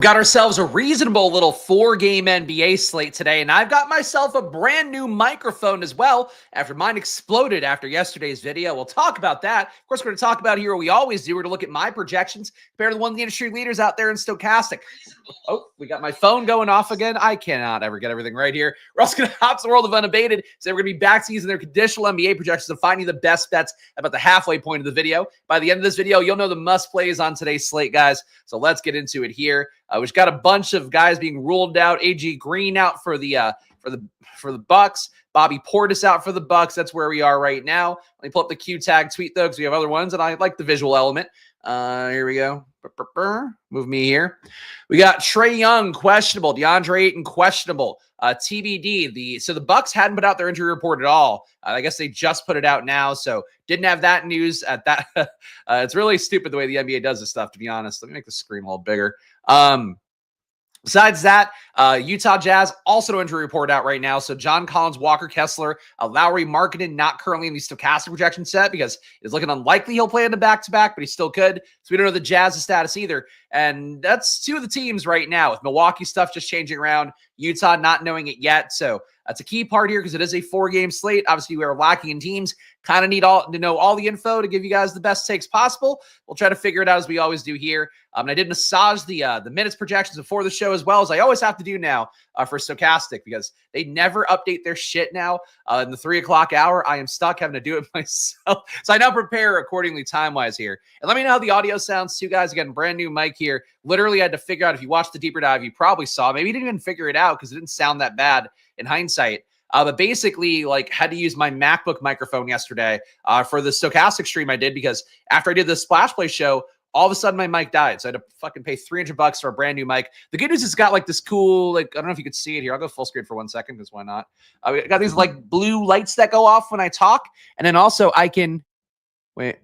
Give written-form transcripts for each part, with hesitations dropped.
Got ourselves a reasonable little 4-game NBA slate today, and I've got myself a brand new microphone as well after mine exploded after yesterday's video. We'll talk about that. Of course, we're going to talk about here what we always do. We're going to look at my projections compared to the one of the industry leaders out there in Stokastic. Oh, we got my phone going off again. I cannot ever get everything right here. We're also going to hop to the world of Unabated. So we're going to be back to using their conditional NBA projections and finding the best bets about the halfway point of the video. By the end of this video, you'll know the must plays on today's slate, guys. So let's get into it here. We've got a bunch of guys being ruled out. AG Green out for the Bucks. Bobby Portis out for the Bucks. That's where we are right now. Let me pull up the Q tag tweet though, because we have other ones, and I like the visual element. Here we go. Move me here. We got Trae Young questionable, DeAndre Ayton questionable. TBD. So the Bucks hadn't put out their injury report at all. I guess they just put it out now, so didn't have that news at that. It's really stupid the way the NBA does this stuff, to be honest. Let me make the screen a little bigger. Besides that, Utah Jazz also no injury report out right now. So John Collins, Walker Kessler, Lowry Markkanen not currently in the Stokastic projection set because it's looking unlikely he'll play in the back-to-back, but he still could. So we don't know the Jazz's status either. And that's two of the teams right now with Milwaukee stuff just changing around, Utah not knowing it yet. So that's a key part here because it is a 4-game slate. Obviously, we are lacking in teams. Kind of need to know all the info to give you guys the best takes possible. We'll try to figure it out as we always do here. And I did massage the minutes projections before the show as well as I always have to do now for Stokastic because they never update their shit now in the 3 o'clock hour. I am stuck having to do it myself. So I now prepare accordingly time-wise here. And let me know how the audio sounds too, guys. Again, brand new mic here. Literally had to figure out, if you watched the deeper dive, you probably saw. Maybe you didn't even figure it out because it didn't sound that bad in hindsight. But basically, had to use my MacBook microphone yesterday for the Stokastic stream I did because after I did the Splash Play show, all of a sudden my mic died. So I had to fucking pay $300 for a brand new mic. The good news is it's got this cool, I don't know if you could see it here. I'll go full screen for 1 second because why not? We got these blue lights that go off when I talk. And then also I can, but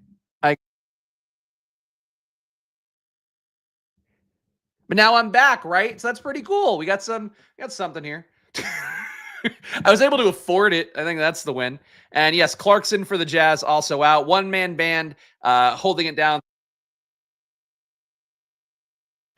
now I'm back, right? So that's pretty cool. We got something here. I was able to afford it. I think that's the win. And yes, Clarkson for the Jazz also out. One-man band holding it down.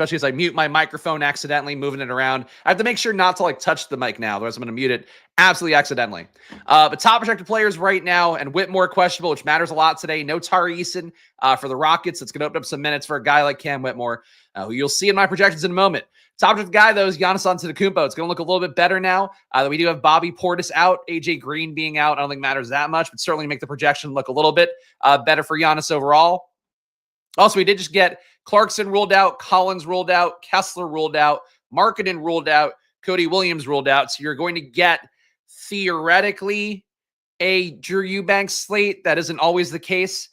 Especially as I mute my microphone accidentally, moving it around. I have to make sure not to touch the mic now, otherwise I'm going to mute it absolutely accidentally. But top projected players right now, and Whitmore questionable, which matters a lot today. No Tari Eason for the Rockets. It's going to open up some minutes for a guy like Cam Whitmore, who you'll see in my projections in a moment. Top projected guy, though, is Giannis Antetokounmpo. It's going to look a little bit better now that we do have Bobby Portis out, AJ Green being out. I don't think matters that much, but certainly make the projection look a little bit better for Giannis overall. Also, we did just get Clarkson ruled out, Collins ruled out, Kessler ruled out, Markkanen ruled out, Cody Williams ruled out. So you're going to get, theoretically, a Drew Eubanks slate. That isn't always the case.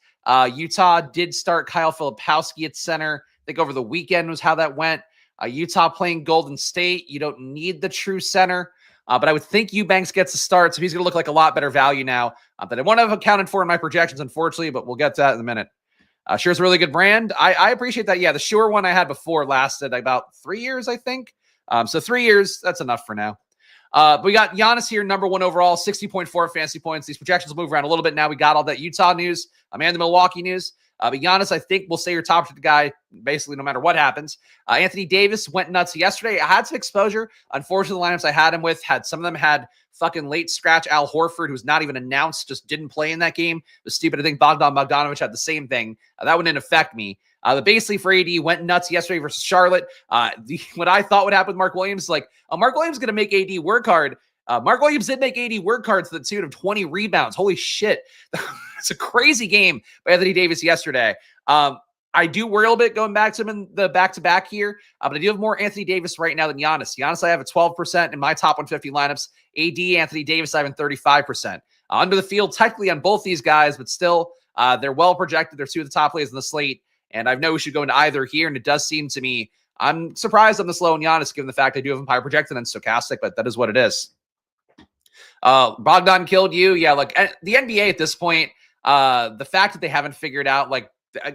Utah did start Kyle Filipowski at center. I think over the weekend was how that went. Utah playing Golden State. You don't need the true center. But I would think Eubanks gets a start, so he's going to look like a lot better value now that I won't have accounted for in my projections, unfortunately, but we'll get to that in a minute. Sure's a really good brand. I appreciate that. Yeah, the Sure one I had before lasted about 3 years, I think. So 3 years, that's enough for now. But we got Giannis here, number 1 overall, 60.4 fantasy points. These projections will move around a little bit now. We got all that Utah news and the Milwaukee news. But Giannis, I think, will stay your top guy basically no matter what happens. Anthony Davis went nuts yesterday. I had some exposure. Unfortunately, the lineups I had him with some of them had fucking late scratch Al Horford, who's not even announced, just didn't play in that game. It was stupid. I think Bogdan Bogdanovic had the same thing. That one didn't affect me. But basically for AD, went nuts yesterday versus Charlotte. What I thought would happen with Mark Williams, Mark Williams is going to make AD work hard. Mark Williams did make AD work hard to the tune of 20 rebounds. Holy shit. It's a crazy game by Anthony Davis yesterday. I do worry a little bit going back to him in the back-to-back here, but I do have more Anthony Davis right now than Giannis. Giannis, I have a 12% in my top 150 lineups. AD, Anthony Davis, I have in 35%. Under the field, technically on both these guys, but still, they're well projected. They're two of the top players in the slate, and I know we should go into either here, and it does seem to me, I'm surprised I'm this low on Giannis, given the fact I do have him higher projected than Stokastic, but that is what it is. Bogdan killed you. Yeah, the NBA at this point, the fact that they haven't figured out,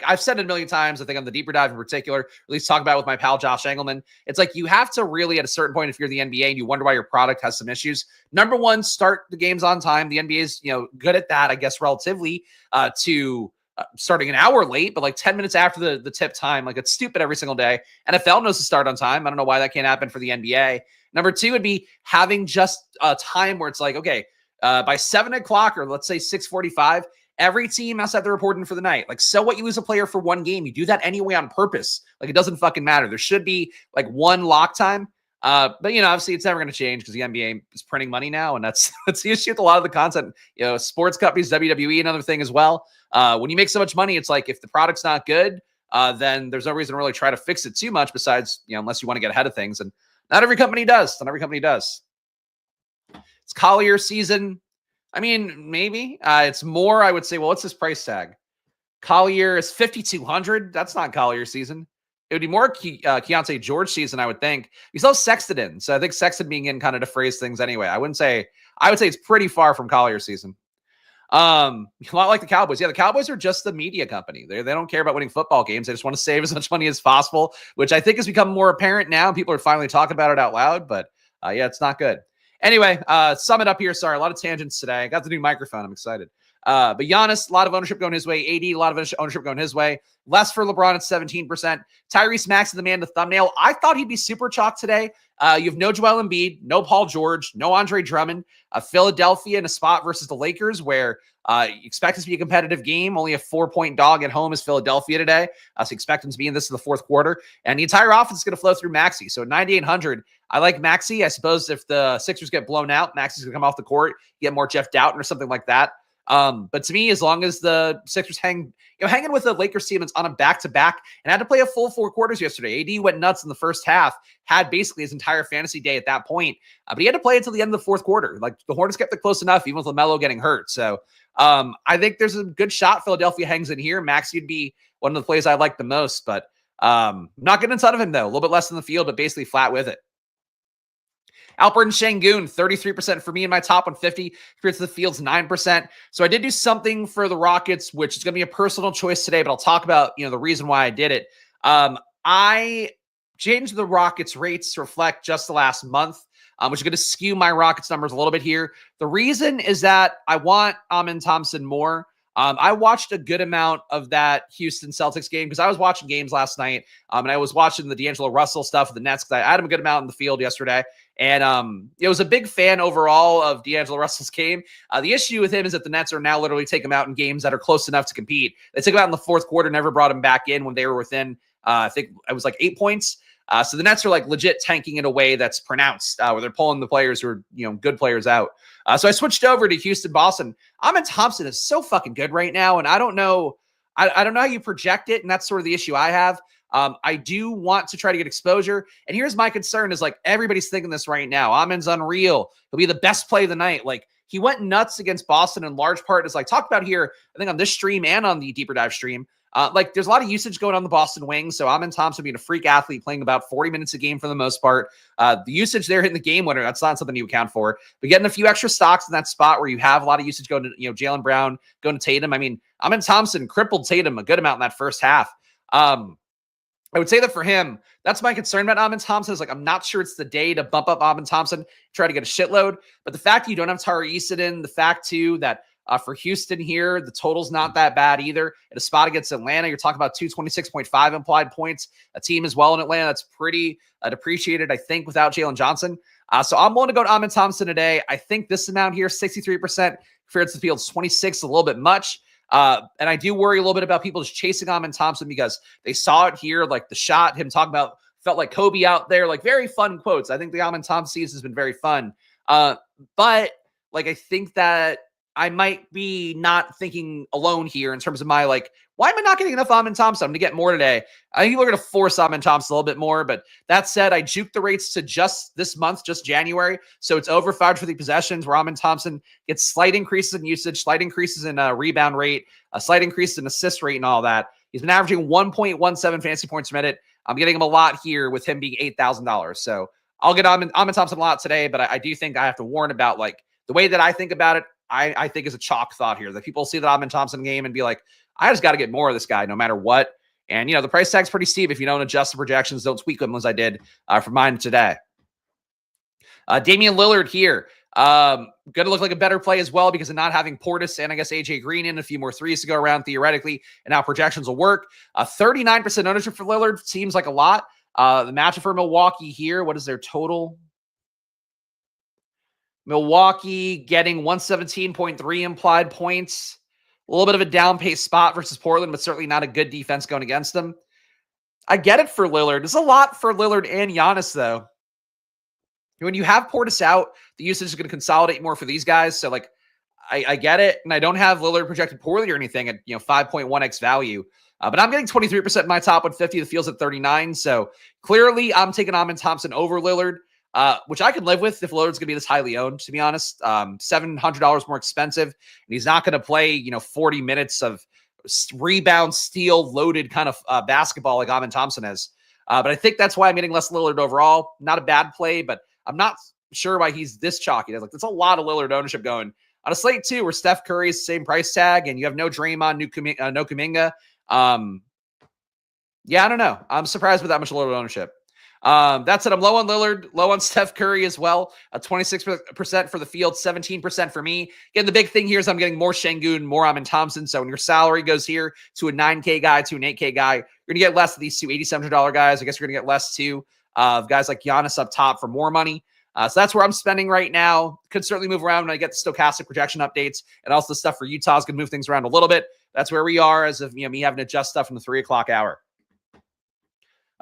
I've said it a million times, I think on the deeper dive in particular, at least talk about it with my pal Josh Engelman. It's you have to really, at a certain point, if you're the NBA and you wonder why your product has some issues, number one, start the games on time. The NBA is, good at that, I guess, relatively, to starting an hour late, but like 10 minutes after the tip time. Like it's stupid every single day. NFL knows to start on time. I don't know why that can't happen for the NBA. Number two would be having just a time where it's like, okay, by 7 o'clock or let's say 6:45, every team has to have the reporting for the night. Like, so what, you lose a player for one game, you do that anyway on purpose. Like, it doesn't fucking matter. There should be like one lock time. But obviously it's never going to change because the NBA is printing money now. And that's the issue with a lot of the content, sports companies, WWE, another thing as well. When you make so much money, it's like, if the product's not good, then there's no reason to really try to fix it too much besides, unless you want to get ahead of things. And not every company does. Not every company does. It's Collier season. I mean, maybe it's more, I would say, well, what's this price tag? Collier is 5,200. That's not Collier season. It would be more Keontae George season, I would think. You still have Sexton in. So I think Sexton being in kind of defrays things anyway. I would say it's pretty far from Collier season. A lot like the Cowboys. Yeah, the Cowboys are just the media company. They don't care about winning football games. They just want to save as much money as possible, which I think has become more apparent now. People are finally talking about it out loud, but yeah, it's not good. Anyway, sum it up here. Sorry, a lot of tangents today. I got the new microphone. I'm excited. But Giannis, a lot of ownership going his way. AD, a lot of ownership going his way. Less for LeBron at 17%. Tyrese Maxey, the man, the thumbnail. I thought he'd be super chalk today. You have no Joel Embiid, no Paul George, no Andre Drummond. Philadelphia in a spot versus the Lakers where you expect this to be a competitive game. Only a 4-point dog at home is Philadelphia today. So expect him to be in this in the fourth quarter. And the entire offense is going to flow through Maxey. So at 9,800, I like Maxey. I suppose if the Sixers get blown out, Maxey's going to come off the court, get more Jeff Doughton or something like that. But to me, as long as the Sixers hanging with the Lakers team that's on a back-to-back and had to play a full 4 quarters yesterday. AD went nuts in the first half, had basically his entire fantasy day at that point. But he had to play until the end of the fourth quarter. Like, the Hornets kept it close enough, even with LaMelo getting hurt. So I think there's a good shot Philadelphia hangs in here. Maxey would be one of the plays I like the most, but not getting a ton of him, though. A little bit less in the field, but basically flat with it. Alpert and Şengün, 33% for me in my top 150. Compared to the field's 9%. So I did do something for the Rockets, which is going to be a personal choice today, but I'll talk about, the reason why I did it. I changed the Rockets rates to reflect just the last month, which is going to skew my Rockets numbers a little bit here. The reason is that I want Amin Thompson more. I watched a good amount of that Houston Celtics game because I was watching games last night, and I was watching the D'Angelo Russell stuff with the Nets because I had him a good amount in the field yesterday. And it was a big fan overall of D'Angelo Russell's game. The issue with him is that the Nets are now literally taking him out in games that are close enough to compete. They took him out in the fourth quarter, never brought him back in when they were within, I think it was like 8 points. So the Nets are like legit tanking in a way that's pronounced, where they're pulling the players who are, good players out. So I switched over to Houston, Boston. Amin Thompson is so fucking good right now. And I don't know how you project it. And that's sort of the issue I have. I do want to try to get exposure. And here's my concern is like, everybody's thinking this right now. Amin's unreal. He'll be the best play of the night. Like, he went nuts against Boston in large part, as I talked about here, I think on this stream and on the Deeper Dive stream. Like, there's a lot of usage going on the Boston Wings. So Amin Thompson being a freak athlete, playing about 40 minutes a game for the most part. The usage there hitting the game winner, that's not something you account for. But getting a few extra stocks in that spot where you have a lot of usage going to, Jaylen Brown, going to Tatum. I mean, Amin Thompson crippled Tatum a good amount in that first half. I would say that for him, that's my concern about Amin Thompson is like, I'm not sure it's the day to bump up Amin Thompson, try to get a shitload. But the fact you don't have Tari Eason, the fact too that for Houston here, the total's not that bad either. At a spot against Atlanta, you're talking about 226.5 implied points. A team as well in Atlanta that's pretty depreciated, I think, without Jalen Johnson. So I'm willing to go to Amin Thompson today. I think this amount here, 63%, compared to the field's 26, a little bit much. And I do worry a little bit about people just chasing Amin Thompson because they saw it here, like the shot, him talking about, felt like Kobe out there, like very fun quotes. I think the Amin Thompson season has been very fun. But like, I think that I might be not thinking alone here in terms of my, like, why am I not getting enough Amin Thompson? I'm going to get more today. I think people are going to force Amin Thompson a little bit more. But that said, I juked the rates to just this month, just January. So it's over 550 possessions where Amin Thompson gets slight increases in usage, slight increases in rebound rate, a slight increase in assist rate and all that. He's been averaging 1.17 fantasy points per minute. I'm getting him a lot here with him being $8,000. So I'll get Amin Thompson a lot today. But I do think I have to warn about, like, the way that I think about it. I think is a chalk thought here that people see the Amin Thompson game and be like, I just got to get more of this guy no matter what. And, the price tag's pretty steep if you don't adjust the projections, don't tweak them as I did for mine today. Damian Lillard here. Going to look like a better play as well because of not having Portis and I guess AJ Green in a few more threes to go around theoretically, and now projections will work. 39% ownership for Lillard seems like a lot. The matchup for Milwaukee here, what is their total? Milwaukee getting 117.3 implied points. A little bit of a down pace spot versus Portland, but certainly not a good defense going against them. I get it for Lillard. It's a lot for Lillard and Giannis, though. When you have Portis out, the usage is going to consolidate more for these guys. So, like, I get it. And I don't have Lillard projected poorly or anything at, 5.1x value. But I'm getting 23% in my top 150. The field's at 39. So, clearly, I'm taking Amin Thompson over Lillard, which I could live with if Lillard's going to be this highly owned, to be honest. $700 more expensive. And he's not going to play, 40 minutes of rebound, steal, loaded kind of basketball like Amin Thompson is. But I think that's why I'm getting less Lillard overall. Not a bad play, but I'm not sure why he's this chalky. There's a lot of Lillard ownership going on a slate too, where Steph Curry is the same price tag, and you have no Draymond, no Kuminga. Yeah, I don't know. I'm surprised with that much Lillard ownership. That said, I'm low on Lillard, low on Steph Curry as well. 26% for the field, 17% for me. Again, the big thing here is I'm getting more Şengün, more Amin Thompson. So when your salary goes here to a 9K guy, to an 8K guy, you're going to get less of these two $8,700 guys. I guess you're going to get less too of guys like Giannis up top for more money. So that's where I'm spending right now. Could certainly move around when I get the Stokastic projection updates, and also the stuff for Utah is going to move things around a little bit. That's where we are as of me having to adjust stuff from the 3 o'clock hour.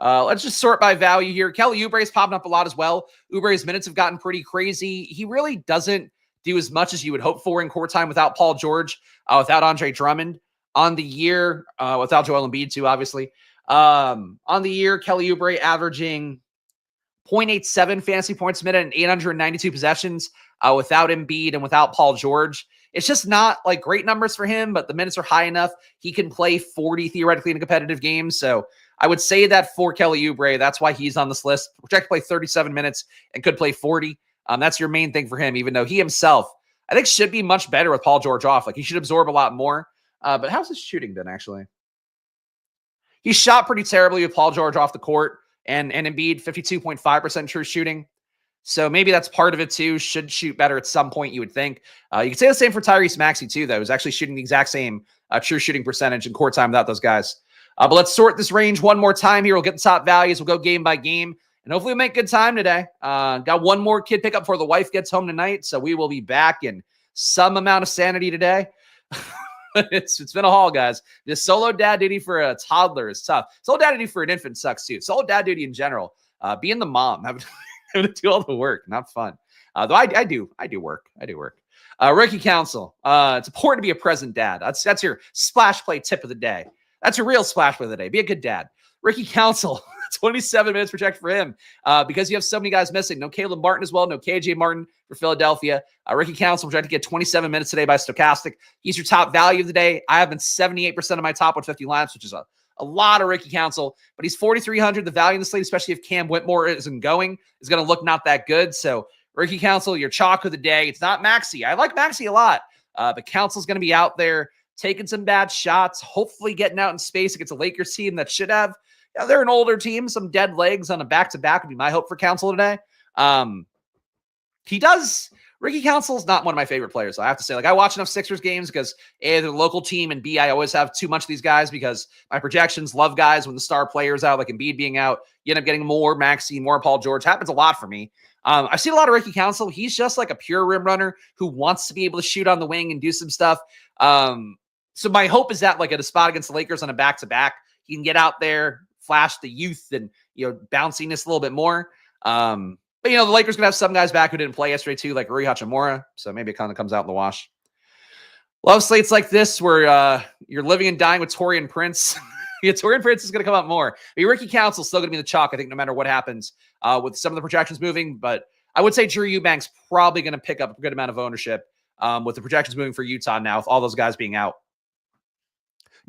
Let's just sort by value here. Kelly Oubre is popping up a lot as well. Oubre's minutes have gotten pretty crazy. He really doesn't do as much as you would hope for in court time without Paul George, without Andre Drummond. On the year, without Joel Embiid too, obviously. On the year, Kelly Oubre averaging 0.87 fantasy points a minute and 892 possessions without Embiid and without Paul George. It's just not like great numbers for him, but the minutes are high enough. He can play 40 theoretically in a competitive game. So I would say that for Kelly Oubre, that's why he's on this list. Projected to play 37 minutes and could play 40. That's your main thing for him, even though he himself, I think, should be much better with Paul George off. Like, he should absorb a lot more. But how's his shooting been, actually? He shot pretty terribly with Paul George off the court, and Embiid, 52.5% true shooting. So maybe that's part of it too. Should shoot better at some point, you would think. You could say the same for Tyrese Maxey too, though. He's actually shooting the exact same true shooting percentage in court time without those guys. But let's sort this range one more time here. We'll get the top values. We'll go game by game. And hopefully we'll make good time today. Got one more kid pickup before the wife gets home tonight. So we will be back in some amount of sanity today. It's been a haul, guys. This solo dad duty for a toddler is tough. Solo dad duty for an infant sucks too. Solo dad duty in general, being the mom, having to do all the work, not fun. Though I do work. Rookie council. It's important to be a present dad. That's your splash play tip of the day. That's your real splash play of the day. Be a good dad. Rookie council. 27 minutes projected for him because you have so many guys missing. No Caleb Martin as well. No KJ Martin for Philadelphia. Ricky Council projected to get 27 minutes today by Stokastic. He's your top value of the day. I have been 78% of my top 150 lineups, which is a lot of Ricky Council, but he's 4,300. The value in the slate, especially if Cam Whitmore isn't going, is going to look not that good. So Ricky Council, your chalk of the day. It's not Maxey. I like Maxey a lot, but Council's going to be out there taking some bad shots, hopefully getting out in space against a Lakers team that should have, they're an older team. Some dead legs on a back-to-back would be my hope for Council today. Ricky Council is not one of my favorite players. So I have to say, I watch enough Sixers games because A, they're the local team, and B, I always have too much of these guys because my projections love guys when the star player's out, like Embiid being out. You end up getting more Maxey, more Paul George. Happens a lot for me. I've seen a lot of Ricky Council. He's just like a pure rim runner who wants to be able to shoot on the wing and do some stuff. So my hope is that, at a spot against the Lakers on a back-to-back, he can get out there, flash the youth and, bounciness a little bit more. But, the Lakers going to have some guys back who didn't play yesterday too, like Rui Hachimura. So maybe it kind of comes out in the wash. Love slates like this where you're living and dying with Taurean Prince. Taurean Prince is going to come out more. Ricky Council is still going to be the chalk, I think, no matter what happens with some of the projections moving. But I would say Drew Eubanks probably going to pick up a good amount of ownership with the projections moving for Utah now, with all those guys being out.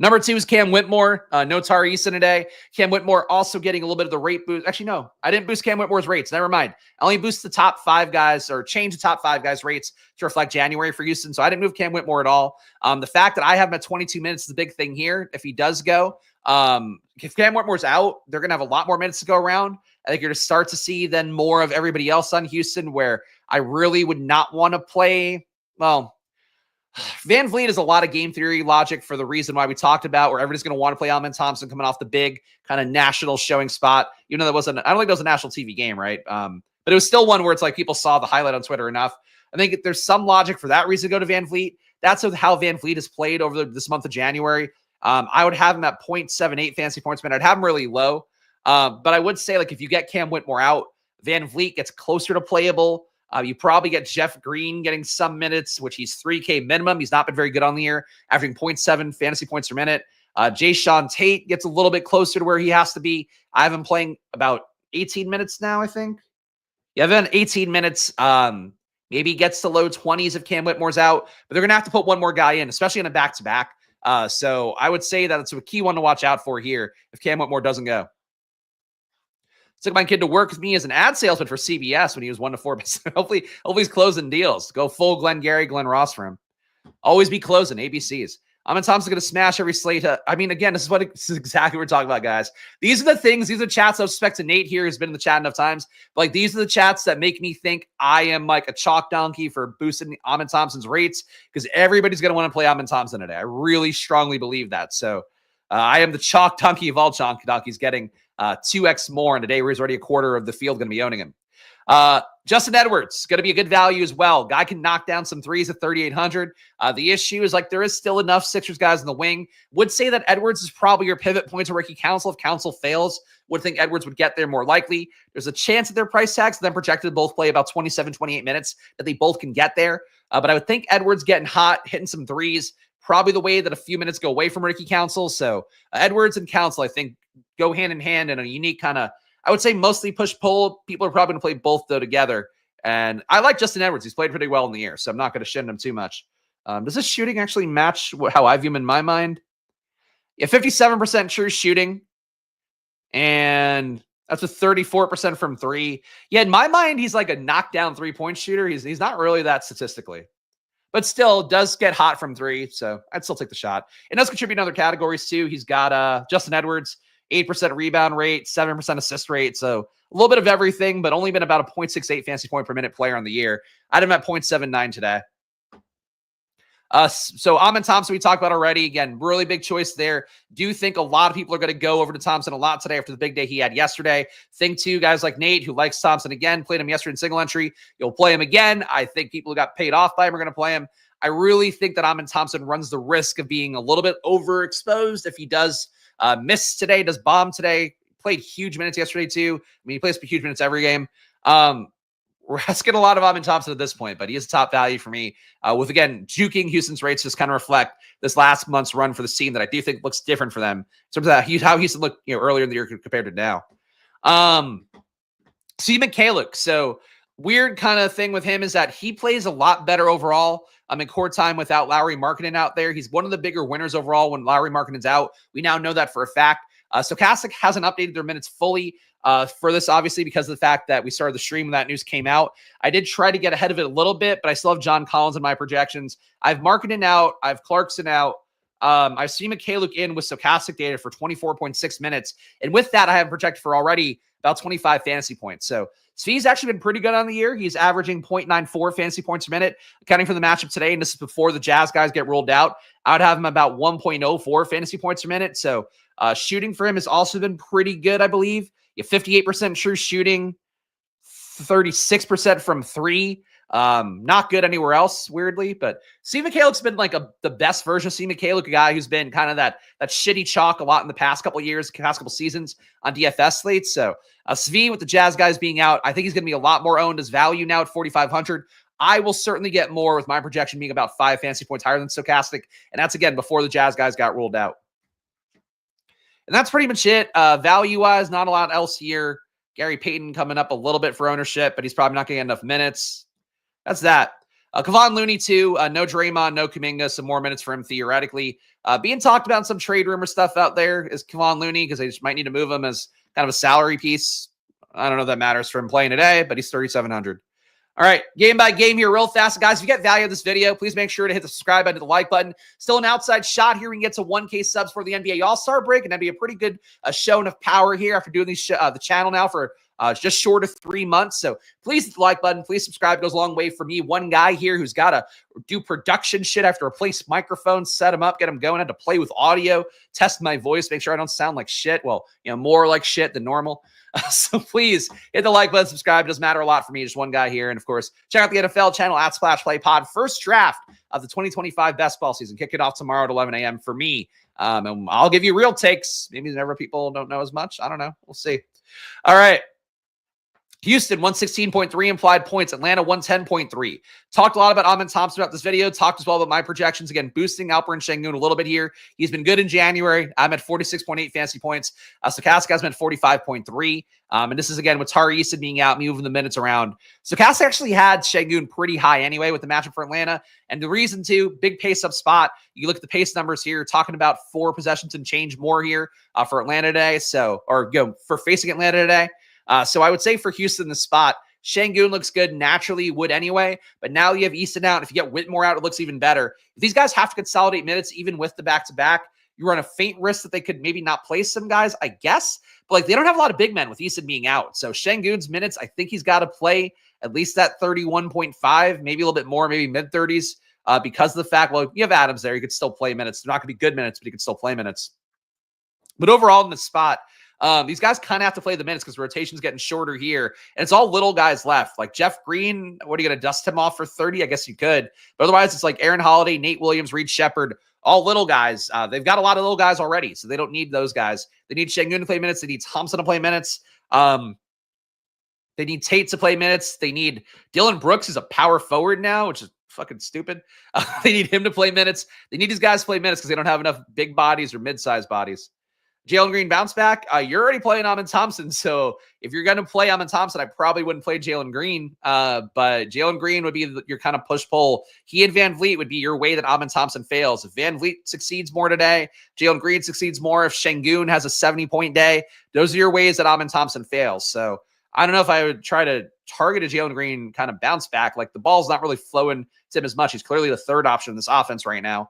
Number 2 is Cam Whitmore. No Tari Eason today. Cam Whitmore also getting a little bit of the rate boost. Actually, no, I didn't boost Cam Whitmore's rates. Never mind. I only boost the top 5 guys or change the top 5 guys' rates to reflect January for Houston. So I didn't move Cam Whitmore at all. The fact that I have him at 22 minutes is a big thing here. If he does go, if Cam Whitmore's out, they're going to have a lot more minutes to go around. I think you're going to start to see then more of everybody else on Houston, where I really would not want to play, well, Van Vliet is a lot of game theory logic for the reason why we talked about, where everybody's going to want to play Amin Thompson coming off the big kind of national showing spot. Even though I don't think that was a national TV game, right? But it was still one where it's like people saw the highlight on Twitter enough. I think there's some logic for that reason to go to Van Vliet. That's how Van Vliet has played over this month of January. I would have him at 0.78 fantasy points per minute. I'd have him really low. But I would say, like, if you get Cam Whitmore out, Van Vliet gets closer to playable. You probably get Jeff Green getting some minutes, which he's 3K minimum. He's not been very good on the year, averaging 0.7 fantasy points per minute. Jayshawn Tate gets a little bit closer to where he has to be. I have him playing about 18 minutes now, I think. Yeah, then 18 minutes. Maybe gets to low 20s if Cam Whitmore's out, but they're going to have to put one more guy in, especially in a back-to-back. So I would say that it's a key one to watch out for here if Cam Whitmore doesn't go. Took my kid to work with me as an ad salesman for CBS when he was 1-4. Hopefully he's closing deals. Go full Glenn Gary, Glenn Ross for him. Always be closing ABCs. Amin Thompson's going to smash every slate. I mean, again, this is exactly what we're talking about, guys. These are the things, these are the chats I suspect to Nate here, who's been in the chat enough times. But like, these are the chats that make me think I am like a chalk donkey for boosting Amin Thompson's rates, because everybody's going to want to play Amin Thompson today. I really strongly believe that. So I am the chalk donkey of all chalk donkeys, getting 2x more in a day where he's already a quarter of the field going to be owning him. Justin Edwards, going to be a good value as well. Guy can knock down some threes at 3,800. The issue is, like, there is still enough Sixers guys in the wing. Would say that Edwards is probably your pivot point to Ricky Council. If Council fails, would think Edwards would get there more likely. There's a chance that their price tags, then projected to both play about 27, 28 minutes, that they both can get there. But I would think Edwards getting hot, hitting some threes, probably the way that a few minutes go away from Ricky Council. So Edwards and Council, I think, go hand in hand in a unique kind of, I would say, mostly push-pull. People are probably going to play both, though, together. And I like Justin Edwards. He's played pretty well in the year, so I'm not going to shit on him too much. Does this shooting actually match how I view him in my mind? Yeah, 57% true shooting. And that's a 34% from three. Yeah, in my mind, he's like a knockdown three-point shooter. He's not really that statistically. But still does get hot from three, so I'd still take the shot. It does contribute in other categories, too. He's got Justin Edwards, 8% rebound rate, 7% assist rate. So a little bit of everything, but only been about a 0.68 fantasy point per minute player on the year. I had him at 0.79 today. So Amin Thompson, we talked about already. Again, really big choice there. Do think a lot of people are going to go over to Thompson a lot today after the big day he had yesterday. Think too, guys like Nate, who likes Thompson again, played him yesterday in single entry. You'll play him again. I think people who got paid off by him are going to play him. I really think that Amin Thompson runs the risk of being a little bit overexposed if he does miss today, does bomb today. Played huge minutes yesterday too. I mean, he plays huge minutes every game. We're asking a lot of Amin Thompson at this point, but he is a top value for me. With, again, juking Houston's rates just kind of reflect this last month's run for the team that I do think looks different for them in terms of how Houston looked, earlier in the year compared to now. Steve Mikhailiuk. So weird kind of thing with him is that he plays a lot better overall. In court time without Lauri Markkanen out there. He's one of the bigger winners overall when Lauri Markkanen's out. We now know that for a fact. Stokastic hasn't updated their minutes fully for this, obviously, because of the fact that we started the stream when that news came out. I did try to get ahead of it a little bit, but I still have John Collins in my projections. I have Markkanen out. I have Clarkson out. I've seen Mikhailiuk in with Stokastic data for 24.6 minutes. And with that, I have projected for already about 25 fantasy points. So Svi's actually been pretty good on the year. He's averaging 0.94 fantasy points per minute, accounting for the matchup today. And this is before the Jazz guys get ruled out. I would have him about 1.04 fantasy points per minute. So shooting for him has also been pretty good, I believe. You have 58% true shooting, 36% from three. Not good anywhere else, weirdly, but Steve Mikhailiuk's been like the best version of Steve Mikhailiuk, a guy who's been kind of that shitty chalk a lot in the past couple of years, past couple seasons on DFS slates. So Svi with the Jazz guys being out, I think he's going to be a lot more owned as value now at 4,500. I will certainly get more with my projection being about 5 fantasy points higher than Stokastic. And that's, again, before the Jazz guys got ruled out. And that's pretty much it. Value-wise, not a lot else here. Gary Payton coming up a little bit for ownership, but he's probably not going to get enough minutes. That's that. Kevon Looney, too. No Draymond, no Kuminga. Some more minutes for him, theoretically. Being talked about in some trade rumor stuff out there is Kevon Looney, because they just might need to move him as kind of a salary piece. I don't know if that matters for him playing today, but he's 3,700. All right, game by game here real fast. Guys, if you get value of this video, please make sure to hit the subscribe button, the like button. Still an outside shot here. We can get to 1K subs for the NBA All-Star break, and that'd be a pretty good showing of power here after doing these the channel now for It's just short of 3 months. So please hit the like button. Please subscribe. It goes a long way for me. One guy here who's got to do production shit. I have to replace microphones, set them up, get them going. I had to play with audio, test my voice, make sure I don't sound like shit. Well, more like shit than normal. So please hit the like button, subscribe. It doesn't matter a lot for me. Just one guy here. And of course, check out the NFL channel at Splash Play Pod. First draft of the 2025 best ball season. Kick it off tomorrow at 11 a.m. for me. And I'll give you real takes. Maybe never people don't know as much. I don't know. We'll see. All right. Houston, 116.3 implied points. Atlanta, 110.3. Talked a lot about Amin Thompson about this video. Talked as well about my projections. Again, boosting Alperen Sengun a little bit here. He's been good in January. I'm at 46.8 fantasy points. Stokastic has been at 45.3. And this is, again, with Tari Eason being out, moving the minutes around. Stokastic actually had Sengun pretty high anyway with the matchup for Atlanta. And the reason, too, big pace-up spot. You look at the pace numbers here, talking about 4 possessions and change more here for Atlanta today. For facing Atlanta today. So I would say for Houston, the spot, Sengun looks good naturally, would anyway, but now you have Easton out. If you get Whitmore out, it looks even better. If these guys have to consolidate minutes, even with the back-to-back, you run a faint risk that they could maybe not play some guys, I guess, but they don't have a lot of big men with Easton being out. So Sengun's minutes, I think he's got to play at least that 31.5, maybe a little bit more, maybe mid-30s, because of the fact, you have Adams there. He could still play minutes. They're not going to be good minutes, but he could still play minutes. But overall in the spot, these guys kind of have to play the minutes because rotation's getting shorter here. And it's all little guys left. Like Jeff Green, what are you going to dust him off for 30? I guess you could. But otherwise, it's like Aaron Holiday, Nate Williams, Reed Shepard, all little guys. They've got a lot of little guys already, so they don't need those guys. They need Sengun to play minutes. They need Thompson to play minutes. They need Tate to play minutes. They need Dylan Brooks, who's a power forward now, which is fucking stupid. They need him to play minutes. They need these guys to play minutes because they don't have enough big bodies or mid-sized bodies. Jalen Green bounce back. You're already playing Amin Thompson. So if you're going to play Amin Thompson, I probably wouldn't play Jalen Green. But Jalen Green would be your kind of push-pull. He and Van Vliet would be your way that Amin Thompson fails. If Van Vliet succeeds more today, Jalen Green succeeds more. If Sengun has a 70-point day, those are your ways that Amin Thompson fails. So I don't know if I would try to target a Jalen Green kind of bounce back. Like the ball's not really flowing to him as much. He's clearly the third option in this offense right now.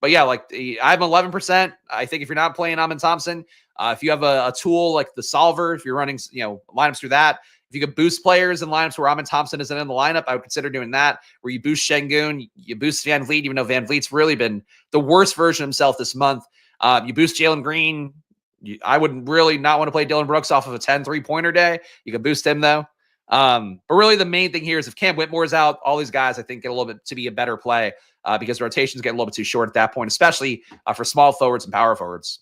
But yeah, I'm 11%. I think if you're not playing Amin Thompson, if you have a tool like the solver, if you're running, lineups through that, if you could boost players in lineups where Amin Thompson isn't in the lineup, I would consider doing that, where you boost Sengun, you boost Van Vliet, even though Van Vliet's really been the worst version of himself this month. You boost Jalen Green. I would really not want to play Dylan Brooks off of a 10 3-pointer day. You can boost him though. But really the main thing here is if Cam Whitmore's out, all these guys, I think, get a little bit to be a better play because rotations get a little bit too short at that point, especially for small forwards and power forwards.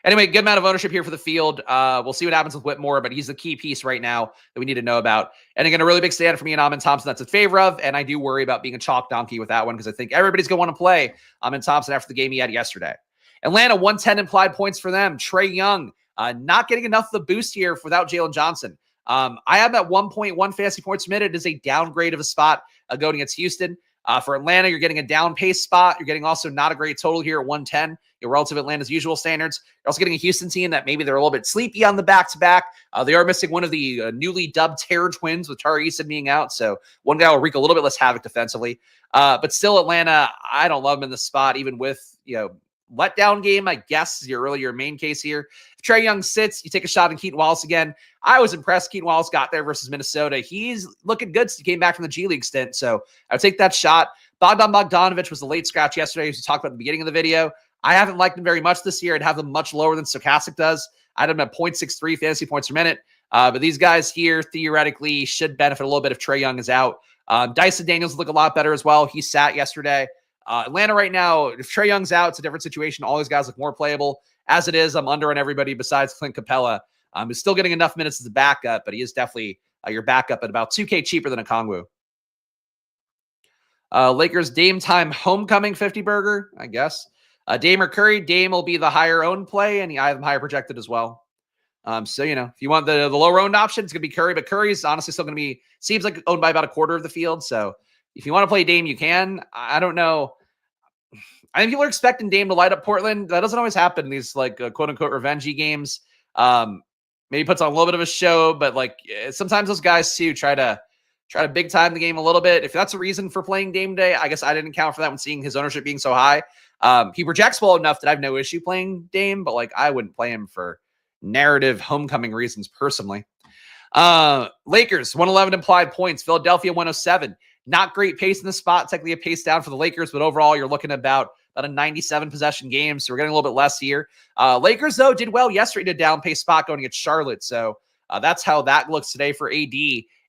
Anyway, good amount of ownership here for the field. We'll see what happens with Whitmore, but he's the key piece right now that we need to know about. And again, a really big stand for me and Amin Thompson that's in favor of, and I do worry about being a chalk donkey with that one because I think everybody's going to want to play Amin Thompson after the game he had yesterday. Atlanta, 110 implied points for them. Trae Young, not getting enough of the boost here without Jalen Johnson. I have that 1.1 fantasy points per minute. It is a downgrade of a spot going against Houston. For Atlanta, you're getting a down pace spot. You're getting also not a great total here at 110, relative to Atlanta's usual standards. You're also getting a Houston team that maybe they're a little bit sleepy on the back-to-back. They are missing one of the newly dubbed terror twins with Tari Eason being out. So one guy will wreak a little bit less havoc defensively. But still, Atlanta, I don't love them in the spot, even with, letdown game, I guess, is your main case here. If Trae Young sits, you take a shot on Keaton Wallace again. I was impressed Keaton Wallace got there versus Minnesota. He's looking good since he came back from the G League stint, so I would take that shot. Bogdan Bogdanovic was the late scratch yesterday, as we talked about at the beginning of the video. I haven't liked him very much this year. I'd have them much lower than Stokastic does. I'd have them at 0.63 fantasy points per minute. But these guys here theoretically should benefit a little bit if Trae Young is out. Dyson Daniels look a lot better as well. He sat yesterday. Atlanta right now, if Trae Young's out, it's a different situation. All these guys look more playable. As it is, I'm under on everybody besides Clint Capella. He's still getting enough minutes as a backup, but he is definitely your backup at about $2K cheaper than a Kongwu. Lakers Dame time homecoming 50 burger, I guess. Dame or Curry, Dame will be the higher owned play, and I have him higher projected as well. So, if you want the lower owned option, it's going to be Curry, but Curry's honestly still going to be, seems like owned by about a quarter of the field. So if you want to play Dame, you can. I don't know. I think people are expecting Dame to light up Portland. That doesn't always happen in these quote unquote revengey games. Maybe puts on a little bit of a show, but sometimes those guys too try to big time the game a little bit. If that's a reason for playing Dame Day, I guess I didn't account for that when seeing his ownership being so high. He projects well enough that I have no issue playing Dame, but I wouldn't play him for narrative homecoming reasons personally. Lakers, 111 implied points. Philadelphia, 107. Not great pace in the spot. Technically a pace down for the Lakers, but overall you're looking at about a 97 possession game. So we're getting a little bit less here. Lakers, though, did well yesterday to down pace spot going against Charlotte. So that's how that looks today for AD.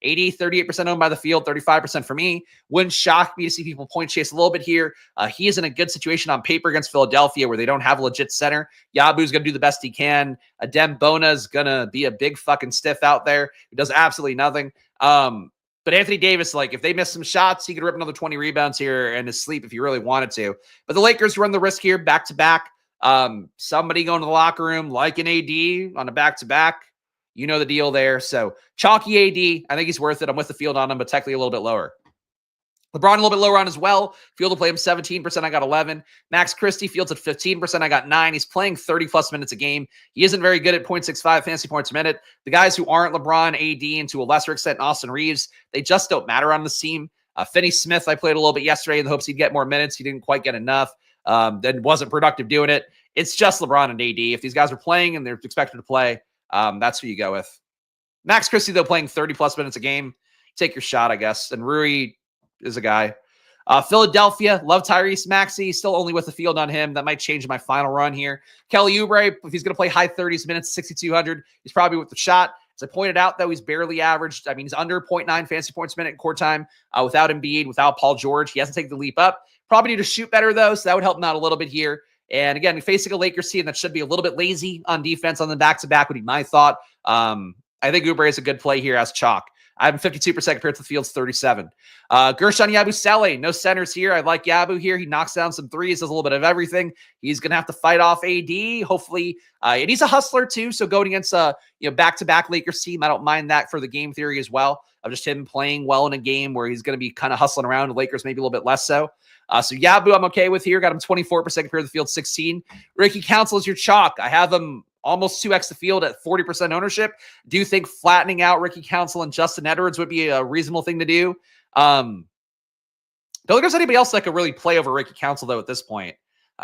AD, 38% owned by the field, 35% for me. Wouldn't shock me to see people point chase a little bit here. He is in a good situation on paper against Philadelphia where they don't have a legit center. Yabu's going to do the best he can. Adem Bona's going to be a big fucking stiff out there. He does absolutely nothing. But Anthony Davis, like, if they miss some shots, he could rip another 20 rebounds here in his sleep if he really wanted to. But the Lakers run the risk here back-to-back. Somebody going to the locker room like an AD on a back-to-back. You know the deal there. So chalky AD, I think he's worth it. I'm with the field on him, but technically a little bit lower. LeBron a little bit lower on as well. Field to play him 17%. I got 11. Max Christie fields at 15%. I got 9. He's playing 30-plus minutes a game. He isn't very good at 0.65 fantasy points a minute. The guys who aren't LeBron, AD, and to a lesser extent Austin Reeves, they just don't matter on the team. Finney Smith, I played a little bit yesterday in the hopes he'd get more minutes. He didn't quite get enough. Then wasn't productive doing it. It's just LeBron and AD. If these guys are playing and they're expected to play, that's who you go with. Max Christie, though, playing 30-plus minutes a game. Take your shot, I guess. And Rui is a guy. Philadelphia, love Tyrese Maxey. Still only with the field on him. That might change my final run here. Kelly Oubre, if he's going to play high 30s minutes, 6,200, he's probably with the shot. As I pointed out, though, he's barely averaged. I mean, he's under 0.9 fantasy points a minute in court time without Embiid, without Paul George. He hasn't taken the leap up. Probably need to shoot better, though, so that would help him out a little bit here. And again, facing a Lakers team that should be a little bit lazy on defense on the back-to-back would be my thought. I think Oubre is a good play here as chalk. I have him 52% compared to the field's 37. Gershon Yabusele, no centers here. I like Yabu here. He knocks down some threes, does a little bit of everything. He's going to have to fight off AD, hopefully. And he's a hustler, too, so going against a back-to-back Lakers team, I don't mind that for the game theory as well, of just him playing well in a game where he's going to be kind of hustling around. The Lakers maybe a little bit less so. So Yabu, I'm okay with here. Got him 24% compared to the field, 16. Ricky Council is your chalk. I have him almost 2x the field at 40% ownership. Do you think flattening out Ricky Council and Justin Edwards would be a reasonable thing to do? Don't think there's anybody else that could really play over Ricky Council, though, at this point.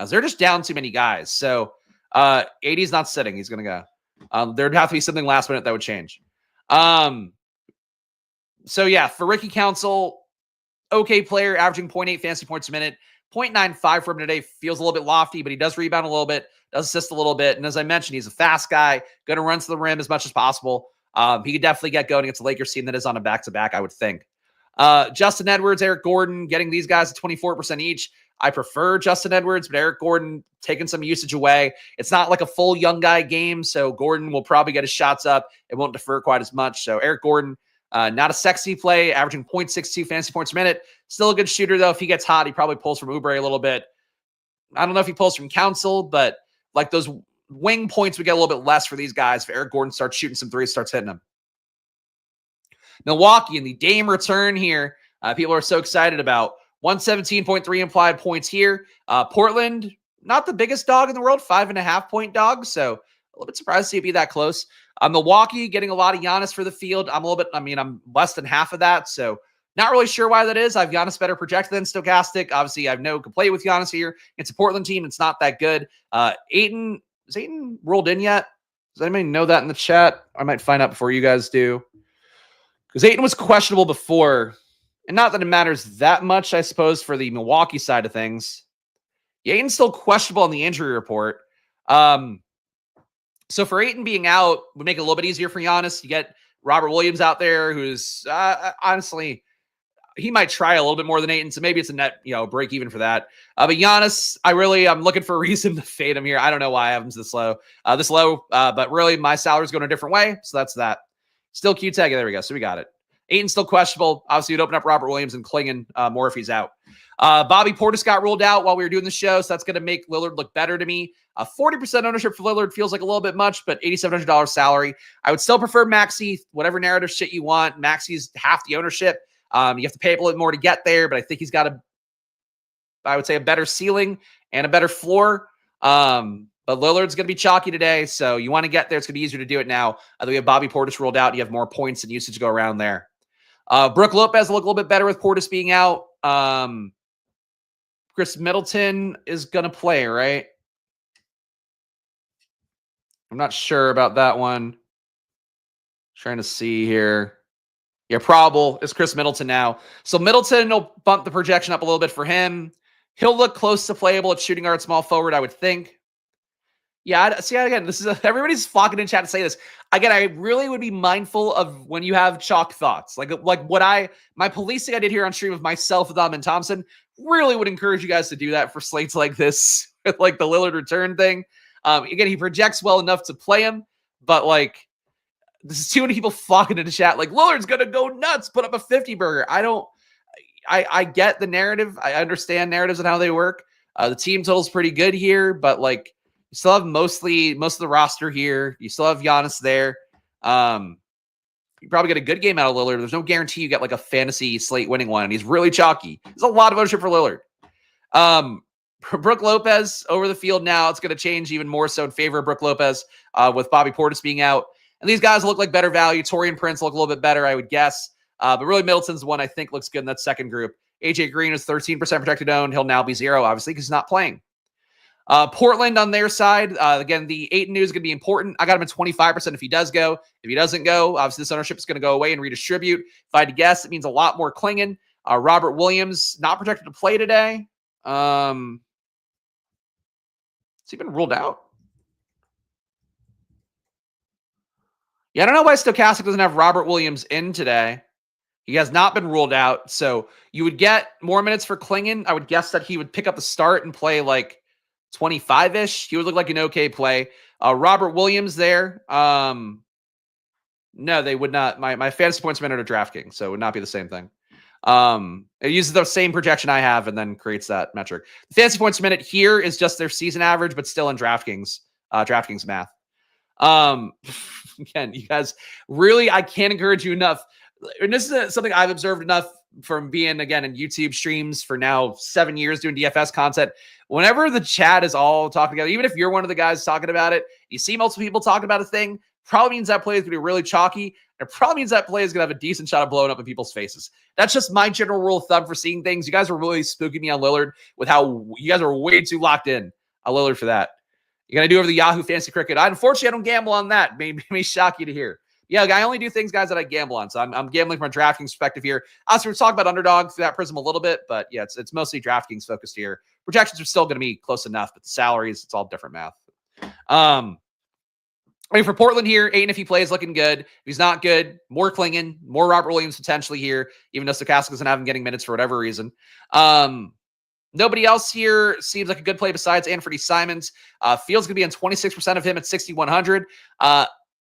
They're just down too many guys. So AD's not sitting. He's going to go. There'd have to be something last minute that would change. So, yeah, for Ricky Council, okay player, averaging 0.8 fantasy points a minute. 0.95 for him today feels a little bit lofty, but he does rebound a little bit, does assist a little bit. And as I mentioned, he's a fast guy, going to run to the rim as much as possible. He could definitely get going against the Lakers team that is on a back-to-back, I would think. Justin Edwards, Eric Gordon, getting these guys at 24% each. I prefer Justin Edwards, but Eric Gordon taking some usage away. It's not like a full young guy game, so Gordon will probably get his shots up. It won't defer quite as much. So Eric Gordon, not a sexy play, averaging 0.62 fantasy points a minute. Still a good shooter, though. If he gets hot, he probably pulls from Oubre a little bit. I don't know if he pulls from Council, but like those wing points would get a little bit less for these guys if Eric Gordon starts shooting some threes, starts hitting them. Milwaukee in the Dame return here. People are so excited about 117.3 implied points here. Portland, not the biggest dog in the world, 5.5-point dog. So a little bit surprised to see it be that close. Milwaukee getting a lot of Giannis for the field. I'm less than half of that. So not really sure why that is. I have Giannis better projected than Stokastic. Obviously, I have no complaint with Giannis here. It's a Portland team. It's not that good. Ayton, is Ayton rolled in yet? Does anybody know that in the chat? I might find out before you guys do. Because Ayton was questionable before. And not that it matters that much, I suppose, for the Milwaukee side of things. Yeah, Ayton's still questionable on the injury report. So for Ayton being out would make it a little bit easier for Giannis. You get Robert Williams out there, who's honestly, he might try a little bit more than Ayton, so maybe it's a net, break even for that. But Giannis, I'm looking for a reason to fade him here. I don't know why I have him this low, but really my salary's going a different way, so that's that. Still Q-tag. There we go. So we got it. Ayton's still questionable. Obviously, you'd open up Robert Williams and Klingon more if he's out. Bobby Portis got ruled out while we were doing the show, so that's going to make Lillard look better to me. 40% ownership for Lillard feels like a little bit much, but $8,700 salary. I would still prefer Maxey, whatever narrative shit you want. Maxey's half the ownership. You have to pay a little bit more to get there, but I think he's got a better ceiling and a better floor. But Lillard's going to be chalky today, so you want to get there. It's going to be easier to do it now. We have Bobby Portis ruled out. You have more points and usage to go around there. Brooke Lopez will look a little bit better with Portis being out. Chris Middleton is going to play, right? I'm not sure about that one. Trying to see here. Yeah, probable is Chris Middleton now. So Middleton will bump the projection up a little bit for him. He'll look close to playable at shooting guard, small forward, I would think. Yeah, see, again, this is everybody's flocking in chat to say this. Again, I really would be mindful of when you have chalk thoughts. Like what my policing I did here on stream of myself with and Thompson, really would encourage you guys to do that for slates like this, with like the Lillard return thing. Again, he projects well enough to play him, but like, this is too many people flocking into chat. Like, Lillard's going to go nuts, put up a 50 burger. I get the narrative. I understand narratives and how they work. The team total's pretty good here, but like, you still have most of the roster here. You still have Giannis there. You probably get a good game out of Lillard. There's no guarantee you get like a fantasy slate winning one. And he's really chalky. There's a lot of ownership for Lillard. Brook Lopez over the field now. It's going to change even more so in favor of Brook Lopez with Bobby Portis being out. And these guys look like better value. Torian Prince look a little bit better, I would guess. But really, Middleton's the one I think looks good in that second group. AJ Green is 13% projected owned. He'll now be 0, obviously, because he's not playing. Portland on their side, again, the 8 news is going to be important. I got him at 25% if he does go. If he doesn't go, obviously this ownership is going to go away and redistribute. If I had to guess, it means a lot more clinging. Robert Williams, not projected to play today. Has he been ruled out? Yeah, I don't know why Stokastic doesn't have Robert Williams in today. He has not been ruled out. So you would get more minutes for Klingon. I would guess that he would pick up the start and play like 25-ish. He would look like an okay play. Robert Williams there. No, they would not. My fantasy points per minute are DraftKings, so it would not be the same thing. It uses the same projection I have and then creates that metric. The fantasy points per minute here is just their season average, but still in DraftKings math. Again, you guys really, I can't encourage you enough. And this is something I've observed enough from being, again, in YouTube streams for now 7 years doing DFS content. Whenever the chat is all talking together, even if you're one of the guys talking about it, you see multiple people talking about a thing, probably means that play is going to be really chalky. It probably means that play is going to have a decent shot of blowing up in people's faces. That's just my general rule of thumb for seeing things. You guys were really spooking me on Lillard with how you guys are way too locked in on Lillard for that. You're going to do over the Yahoo Fantasy Cricket. Unfortunately, I don't gamble on that. May shock you to hear. Yeah, I only do things, guys, that I gamble on. So I'm gambling from a DraftKings perspective here. Also, we're talking about Underdog through that prism a little bit, but yeah, it's mostly DraftKings focused here. Projections are still going to be close enough, but the salaries, it's all different math. I mean, for Portland here, Ayton, if he plays, looking good. If he's not good, more Klingon, more Robert Williams potentially here, even though Stokastic doesn't have him getting minutes for whatever reason. Nobody else here seems like a good play besides Anthony Simons. Fields going to be on 26% of him at 6,100.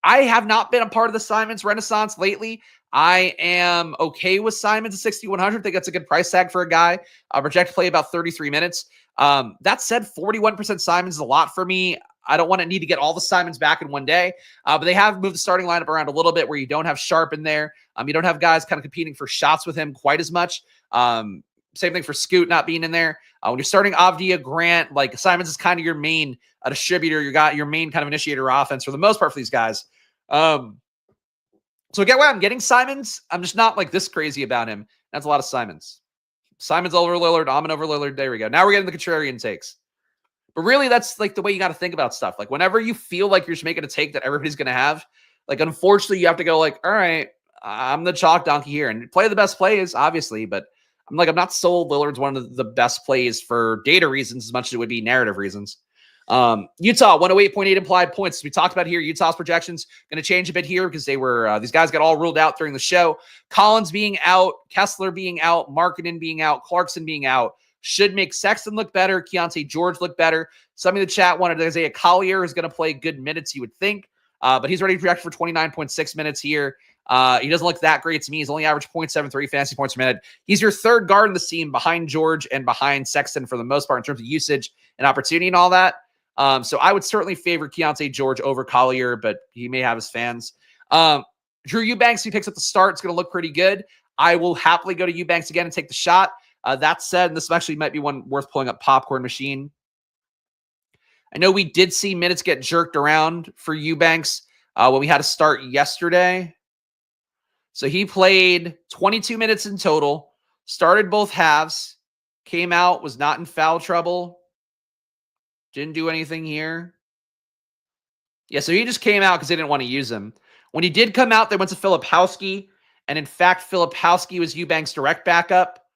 I have not been a part of the Simons renaissance lately. I am okay with Simons at 6,100. I think that's a good price tag for a guy. Project to play about 33 minutes. That said, 41% Simons is a lot for me. I don't want to need to get all the Simons back in one day, but they have moved the starting lineup around a little bit where you don't have Sharp in there. You don't have guys kind of competing for shots with him quite as much. Same thing for Scoot not being in there. When you're starting Avdia, Grant, like Simons is kind of your main distributor. You got your main kind of initiator offense for the most part for these guys. So get why I'm getting Simons. I'm just not like this crazy about him. That's a lot of Simons. Simons over Lillard, Amon over Lillard. There we go. Now we're getting the contrarian takes. But really, that's like the way you got to think about stuff. Like whenever you feel like you're just making a take that everybody's going to have, like unfortunately you have to go like, all right, I'm the chalk donkey here and play the best plays, obviously. But I'm not sold Lillard's one of the best plays for data reasons as much as it would be narrative reasons. Utah, 108.8 implied points. We talked about here, Utah's projections going to change a bit here because they were, these guys got all ruled out during the show. Collins being out, Kessler being out, Markkanen being out, Clarkson being out should make Sexton look better. Keontae George look better. Somebody in the chat wanted Isaiah Collier is going to play good minutes, you would think. But he's already projected for 29.6 minutes here. He doesn't look that great to me. He's only averaged 0.73 fantasy points per minute. He's your third guard in the team behind George and behind Sexton for the most part in terms of usage and opportunity and all that. So I would certainly favor Keontae George over Collier, but he may have his fans. Drew Eubanks, he picks up the start. It's going to look pretty good. I will happily go to Eubanks again and take the shot. That said, and this actually might be one worth pulling up Popcorn Machine. I know we did see minutes get jerked around for Eubanks when we had a start yesterday. So he played 22 minutes in total, started both halves, came out, was not in foul trouble, didn't do anything here. Yeah, so he just came out because they didn't want to use him. When he did come out, they went to Filipowski, and in fact, Filipowski was Eubanks' direct backup.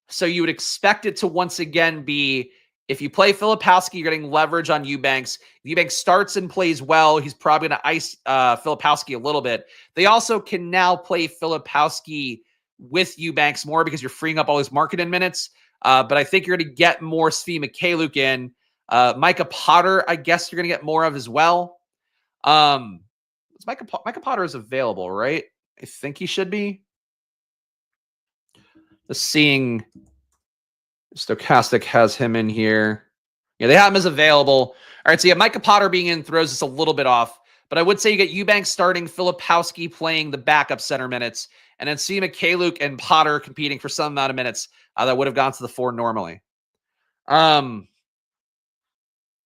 So you would expect it to once again be, if you play Filipowski, you're getting leverage on Eubanks. If Eubanks starts and plays well, he's probably going to ice Filipowski a little bit. They also can now play Filipowski with Eubanks more because you're freeing up all his market-in minutes. But I think you're going to get more Svi Mikhailiuk in. Micah Potter, I guess you're going to get more of as well. Micah Potter is available, right? I think he should be. Just seeing Stokastic has him in here. Yeah, they have him as available. All right, so yeah, Micah Potter being in throws us a little bit off. But I would say you get Eubanks starting, Filipowski playing the backup center minutes, and then see Mikhailiuk and Potter competing for some amount of minutes that would have gone to the 4 normally. Even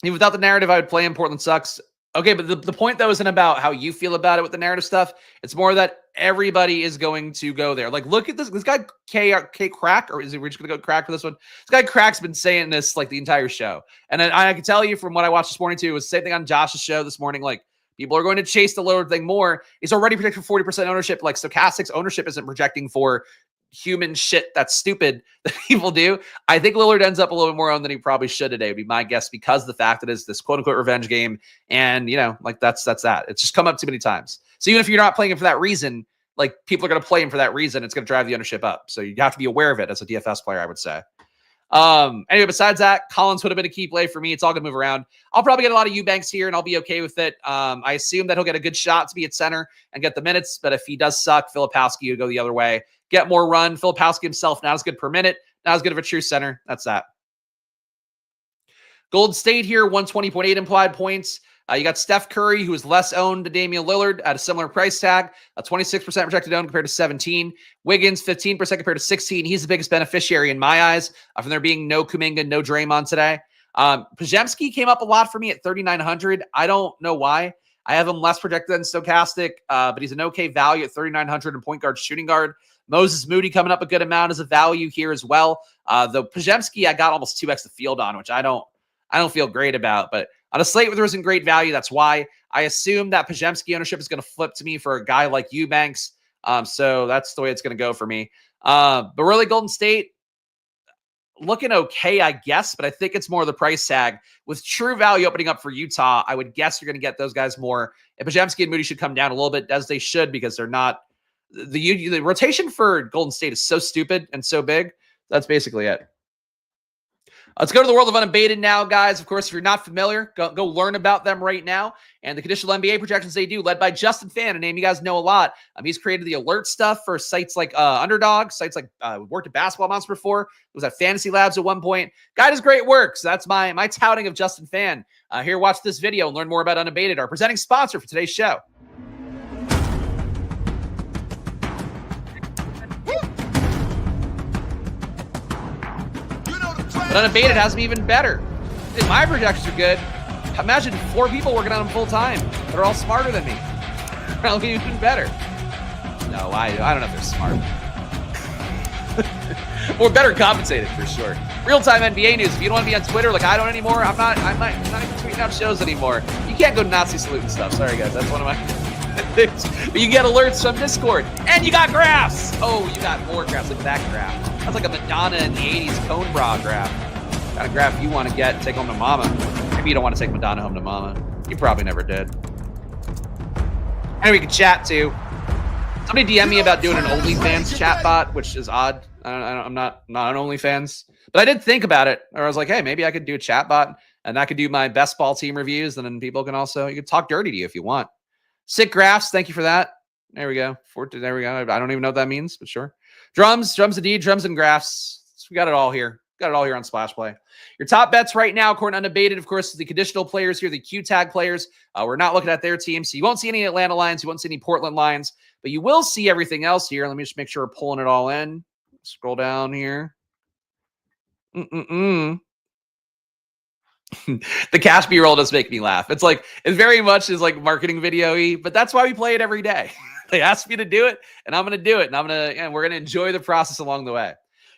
without the narrative, I would play him. Portland sucks. Okay, but the point, though, isn't about how you feel about it with the narrative stuff. It's more that everybody is going to go there. Like, look at this guy, K Crack, or is he just going to go Crack for this one? This guy Crack's been saying this, like, the entire show. And I can tell you from what I watched this morning, too, it was the same thing on Josh's show this morning. Like, people are going to chase the lower thing more. He's already projected for 40% ownership. Like, Stokastic's ownership isn't projecting for human shit that's stupid that people do. I think Lillard ends up a little bit more owned than he probably should today, would be my guess, because of the fact that it's this quote-unquote revenge game. And, you know, like, that's that. It's just come up too many times. So even if you're not playing him for that reason, like, people are going to play him for that reason. It's going to drive the ownership up. So you have to be aware of it as a DFS player, I would say. Anyway, besides that, Collins would have been a key play for me. It's all going to move around. I'll probably get a lot of Eubanks here, and I'll be okay with it. I assume that he'll get a good shot to be at center and get the minutes. But if he does suck, Filipowski will go the other way. Get more run. Filipowski himself, not as good per minute, not as good of a true center. That's that. Golden State here, 120.8 implied points. You got Steph Curry, who is less owned to Damian Lillard at a similar price tag, 26% projected owned compared to 17. Wiggins, 15% compared to 16. He's the biggest beneficiary in my eyes from there being no Kuminga, no Draymond today. Podziemski came up a lot for me at 3,900. I don't know why. I have him less projected than Stokastic, but he's an okay value at 3,900 in point guard, shooting guard. Moses Moody coming up a good amount as a value here as well. Though Podziemski, I got almost 2x the field on, which I don't feel great about. But on a slate where there isn't great value, that's why. I assume that Podziemski ownership is going to flip to me for a guy like Eubanks. So that's the way it's going to go for me. But really, Golden State looking okay, I guess. But I think it's more the price tag. With true value opening up for Utah, I would guess you're going to get those guys more. And Podziemski and Moody should come down a little bit, as they should, because they're not. The rotation for Golden State is so stupid and so big. That's basically it. Let's go to the world of Unabated now, guys. Of course, if you're not familiar, go learn about them right now. And the conditional NBA projections they do, led by Justin Fan, a name you guys know a lot. He's created the alert stuff for sites like Underdog, sites like worked at Basketball Monster before. It was at Fantasy Labs at one point. Guy does great work. So that's my touting of Justin Fan. Here, watch this video and learn more about Unabated, our presenting sponsor for today's show. But Unabated has me even better. Dude, my projections are good. Imagine 4 people working on them full time. They're all smarter than me. Probably even better. No, I don't know if they're smart. Or better compensated for sure. Real-time NBA news. If you don't want to be on Twitter like I don't anymore, I'm not even tweeting out shows anymore. You can't go Nazi salute and stuff. Sorry guys, that's one of my things. But you get alerts from Discord. And you got graphs. Oh, you got more graphs. Look at that graph. That's like a Madonna in the 80s cone bra graph. Kind of graph you want to get, take home to mama. Maybe you don't want to take Madonna home to mama. You probably never did. Anyway, we can chat too. Somebody DM me about doing an OnlyFans chatbot, which is odd. I'm not an OnlyFans. But I did think about it. Or I was like, hey, maybe I could do a chatbot and I could do my best ball team reviews. And then people can also, you can talk dirty to you if you want. Sick graphs. Thank you for that. There we go. There we go. I don't even know what that means, but sure. Drums indeed, drums and graphs. So we got it all here. Got it all here on Splash Play. Your top bets right now, according to Unabated, of course, the conditional players here, the Q-tag players. We're not looking at their team, so you won't see any Atlanta lines. You won't see any Portland lines, but you will see everything else here. Let me just make sure we're pulling it all in. Scroll down here. The cash B-roll does make me laugh. It's like, it very much is like marketing video-y, but that's why we play it every day. They asked me to do it, and I'm going to do it, and we're going to enjoy the process along the way.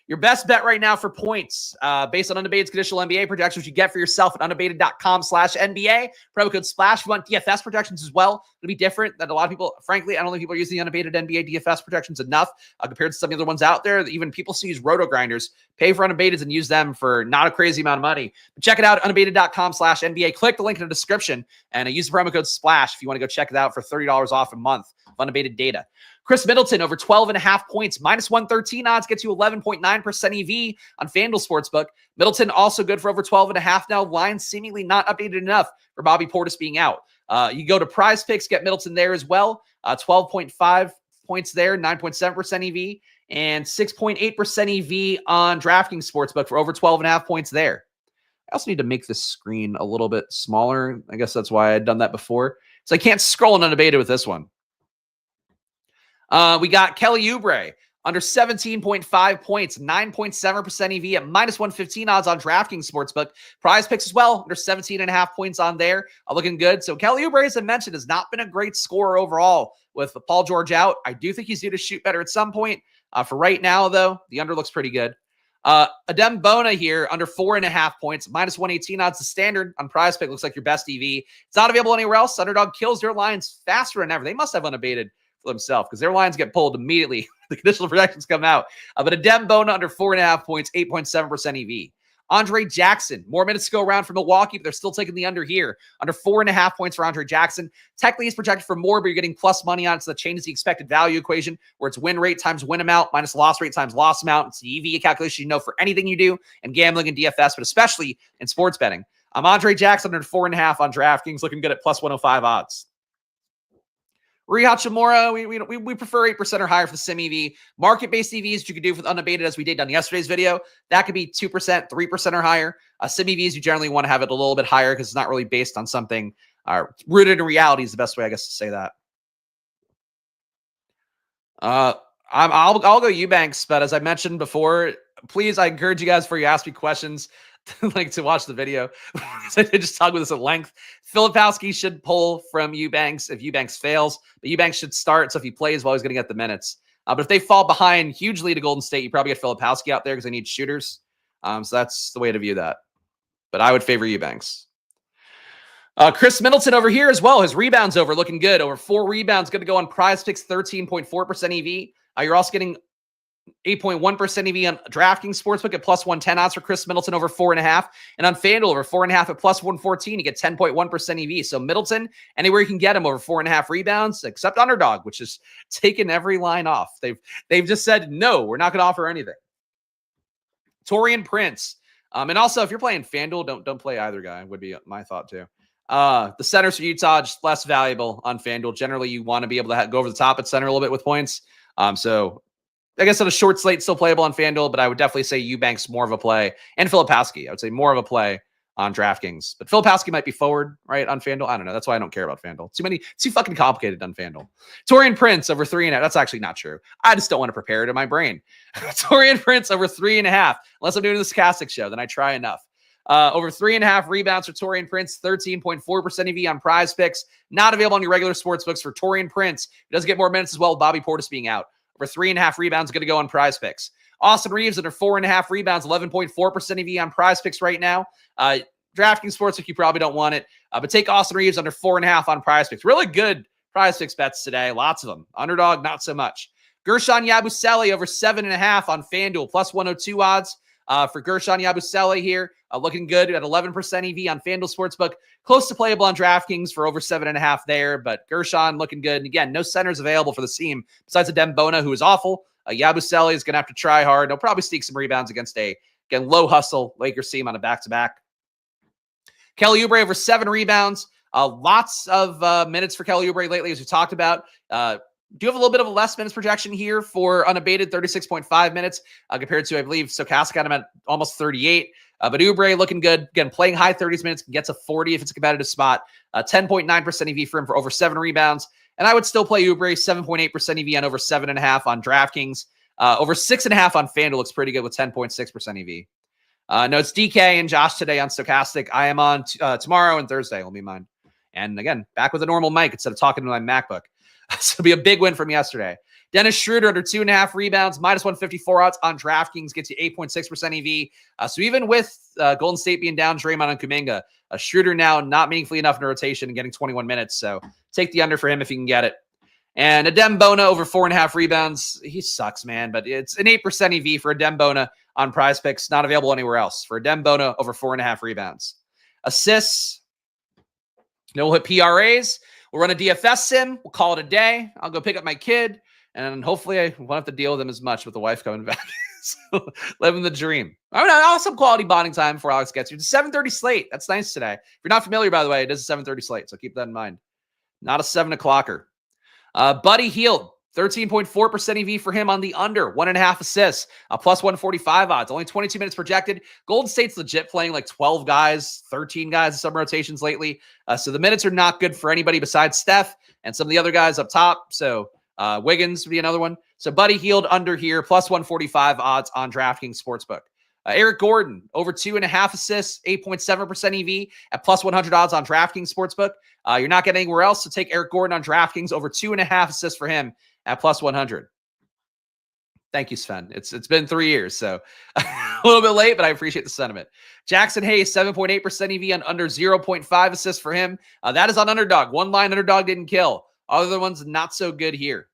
Your best bet right now for points, based on Unabated's conditional NBA projections, you get for yourself at unabated.com/NBA. Promo code SPLASH. If you want DFS projections as well, it'll be different than a lot of people. Frankly, I don't think people are using the Unabated NBA DFS projections enough compared to some of the other ones out there. Even people still use roto grinders, pay for Unabated and use them for not a crazy amount of money. But check it out, unabated.com/NBA. Click the link in the description and use the promo code SPLASH if you want to go check it out for $30 off a month of Unabated data. Chris Middleton over 12.5 points, -113 odds, gets you 11.9% EV on FanDuel Sportsbook. Middleton also good for over 12.5 now. Line seemingly not updated enough for Bobby Portis being out. You go to PrizePicks, get Middleton there as well. 12.5 points there, 9.7% EV, and 6.8% EV on DraftKings Sportsbook for over 12.5 points there. I also need to make this screen a little bit smaller. I guess that's why I'd done that before. So I can't scroll and unabated with this one. We got Kelly Oubre under 17.5 points, 9.7% EV at -115 odds on DraftKings Sportsbook. PrizePicks as well, under 17.5 points on there. Looking good. So Kelly Oubre, as I mentioned, has not been a great scorer overall with Paul George out. I do think he's due to shoot better at some point. For right now, though, the under looks pretty good. Adem Bona here under 4.5 points, -118 odds. The standard on PrizePicks looks like your best EV. It's not available anywhere else. Underdog kills their lines faster than ever. They must have unabated themselves because their lines get pulled immediately. The conditional projections come out. But Adem Bona under 4.5 points, 8.7% EV. Andre Jackson, more minutes to go around for Milwaukee, but they're still taking the under here. Under 4.5 points for Andre Jackson. Technically, he's projected for more, but you're getting plus money on it, so that changes the expected value equation, where it's win rate times win amount minus loss rate times loss amount. It's the EV calculation you know for anything you do in gambling and DFS, but especially in sports betting. Andre Jackson under 4.5 on DraftKings, looking good at plus 105 odds. Rui Hachimura, we prefer 8% or higher for the sim EV. Market-based EVs you could do with unabated, as we did on yesterday's video. That could be 2%, 3% or higher. Sim EVs, you generally want to have it a little bit higher because it's not really based on something rooted in reality is the best way, I guess, to say that. I'll go Eubanks, but as I mentioned before, please, I encourage you guys before you ask me questions to watch the video. I just talk with this at length. Filipowski should pull from Eubanks if Eubanks fails, but Eubanks should start. So if he plays well, he's going to get the minutes. But if they fall behind hugely to Golden State, you probably get Filipowski out there because they need shooters. So that's the way to view that. But I would favor Eubanks. Chris Middleton over here as well. His rebounds over looking good. Over 4 rebounds, going to go on PrizePicks, 13.4% EV. You're also getting 8.1% EV on DraftKings Sportsbook at plus 110 odds for Chris Middleton over 4.5. And on FanDuel over 4.5 at plus 114, you get 10.1% EV. So Middleton, anywhere you can get him over 4.5 rebounds, except Underdog, which has taken every line off. They've just said, no, we're not going to offer anything. Taurean Prince. And also, if you're playing FanDuel, don't play either guy, would be my thought too. The centers for Utah, just less valuable on FanDuel. Generally, you want to be able to go over the top at center a little bit with points. So I guess on a short slate, still playable on FanDuel, but I would definitely say Eubanks more of a play. And Filipowski, I would say more of a play on DraftKings. But Filipowski might be forward, right, on FanDuel. I don't know. That's why I don't care about FanDuel. Too fucking complicated on FanDuel. Taurean Prince over 3.5. That's actually not true. I just don't want to prepare it in my brain. Taurean Prince over 3.5. Unless I'm doing this Stokastic show, then I try enough. Over 3.5 rebounds for Taurean Prince, 13.4% EV on PrizePicks. Not available on your regular sports books for Taurean Prince. He does get more minutes as well with Bobby Portis being out. Over 3.5 rebounds, going to go on PrizePicks. Austin Reeves under 4.5 rebounds, 11.4% EV on PrizePicks right now. DraftKings Sportsbook, you probably don't want it. But take Austin Reeves under 4.5 on PrizePicks. Really good PrizePicks bets today. Lots of them. Underdog, not so much. Gershon Yabusele over 7.5 on FanDuel, plus 102 odds. For Gershon Yabusele here, looking good at 11% EV on FanDuel Sportsbook. Close to playable on DraftKings for over 7.5 there, but Gershon looking good. And again, no centers available for the team besides Adem Bona, who is awful. Yabusele is going to have to try hard. He'll probably sneak some rebounds against a, again, low hustle Lakers team on a back-to-back. Kelly Oubre over 7 rebounds. Lots of minutes for Kelly Oubre lately, as we talked about. Do you have a little bit of a less minutes projection here for unabated, 36.5 minutes compared to, I believe, Stokastic got him at almost 38. But Oubre looking good. Again, playing high 30s minutes, can get to 40 if it's a competitive spot. 10.9% EV for him for over 7 rebounds. And I would still play Oubre, 7.8% EV on over 7.5 on DraftKings. Over 6.5 on FanDuel looks pretty good with 10.6% EV. No, it's DK and Josh today on Stokastic. I am on tomorrow and Thursday will be mine. And again, back with a normal mic instead of talking to my MacBook. So it'll be a big win from yesterday. Dennis Schroeder under 2.5 rebounds, minus 154 odds on DraftKings gets you 8.6% EV. So even with Golden State being down Draymond and Kuminga, Schroeder now not meaningfully enough in a rotation and getting 21 minutes. So take the under for him if you can get it. And Adem Bona over 4.5 rebounds. He sucks, man, but it's an 8% EV for Adem Bona on PrizePicks, not available anywhere else. For Adem Bona over 4.5 rebounds. Assists. We'll hit PRAs. We'll run a DFS sim. We'll call it a day. I'll go pick up my kid. And hopefully I won't have to deal with him as much with the wife coming back. So living the dream. All right, I'll have some quality bonding time before Alex gets you. It's a 7:30 slate. That's nice today. If you're not familiar, by the way, it is a 7:30 slate, so keep that in mind. Not a 7 o'clocker. Buddy Hield, 13.4% EV for him on the under, 1.5 assists, plus 145 odds, only 22 minutes projected. Golden State's legit playing like 12 guys, 13 guys in some rotations lately. So the minutes are not good for anybody besides Steph and some of the other guys up top. So Wiggins would be another one. So Buddy Hield under here, plus 145 odds on DraftKings Sportsbook. Eric Gordon, over 2.5 assists, 8.7% EV at plus 100 odds on DraftKings Sportsbook. You're not getting anywhere else, so take Eric Gordon on DraftKings, over 2.5 assists for him at plus 100. Thank you, Sven. It's been 3 years, so a little bit late, but I appreciate the sentiment. Jackson Hayes, 7.8% EV on under 0.5 assists for him. That is on Underdog. One line Underdog didn't kill. Other ones not so good here.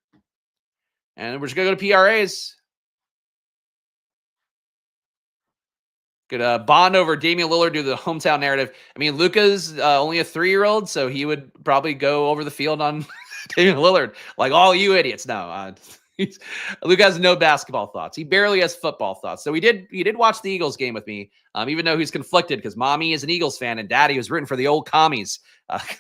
And we're just going to go to PRAs. Could bond over Damian Lillard due to the hometown narrative. I mean, Luka's only a 3-year-old, so he would probably go over the field on Damian Lillard. Like, all you idiots. No, Luka has no basketball thoughts. He barely has football thoughts. So he did watch the Eagles game with me, even though he's conflicted because mommy is an Eagles fan and daddy was rooting for the old commies.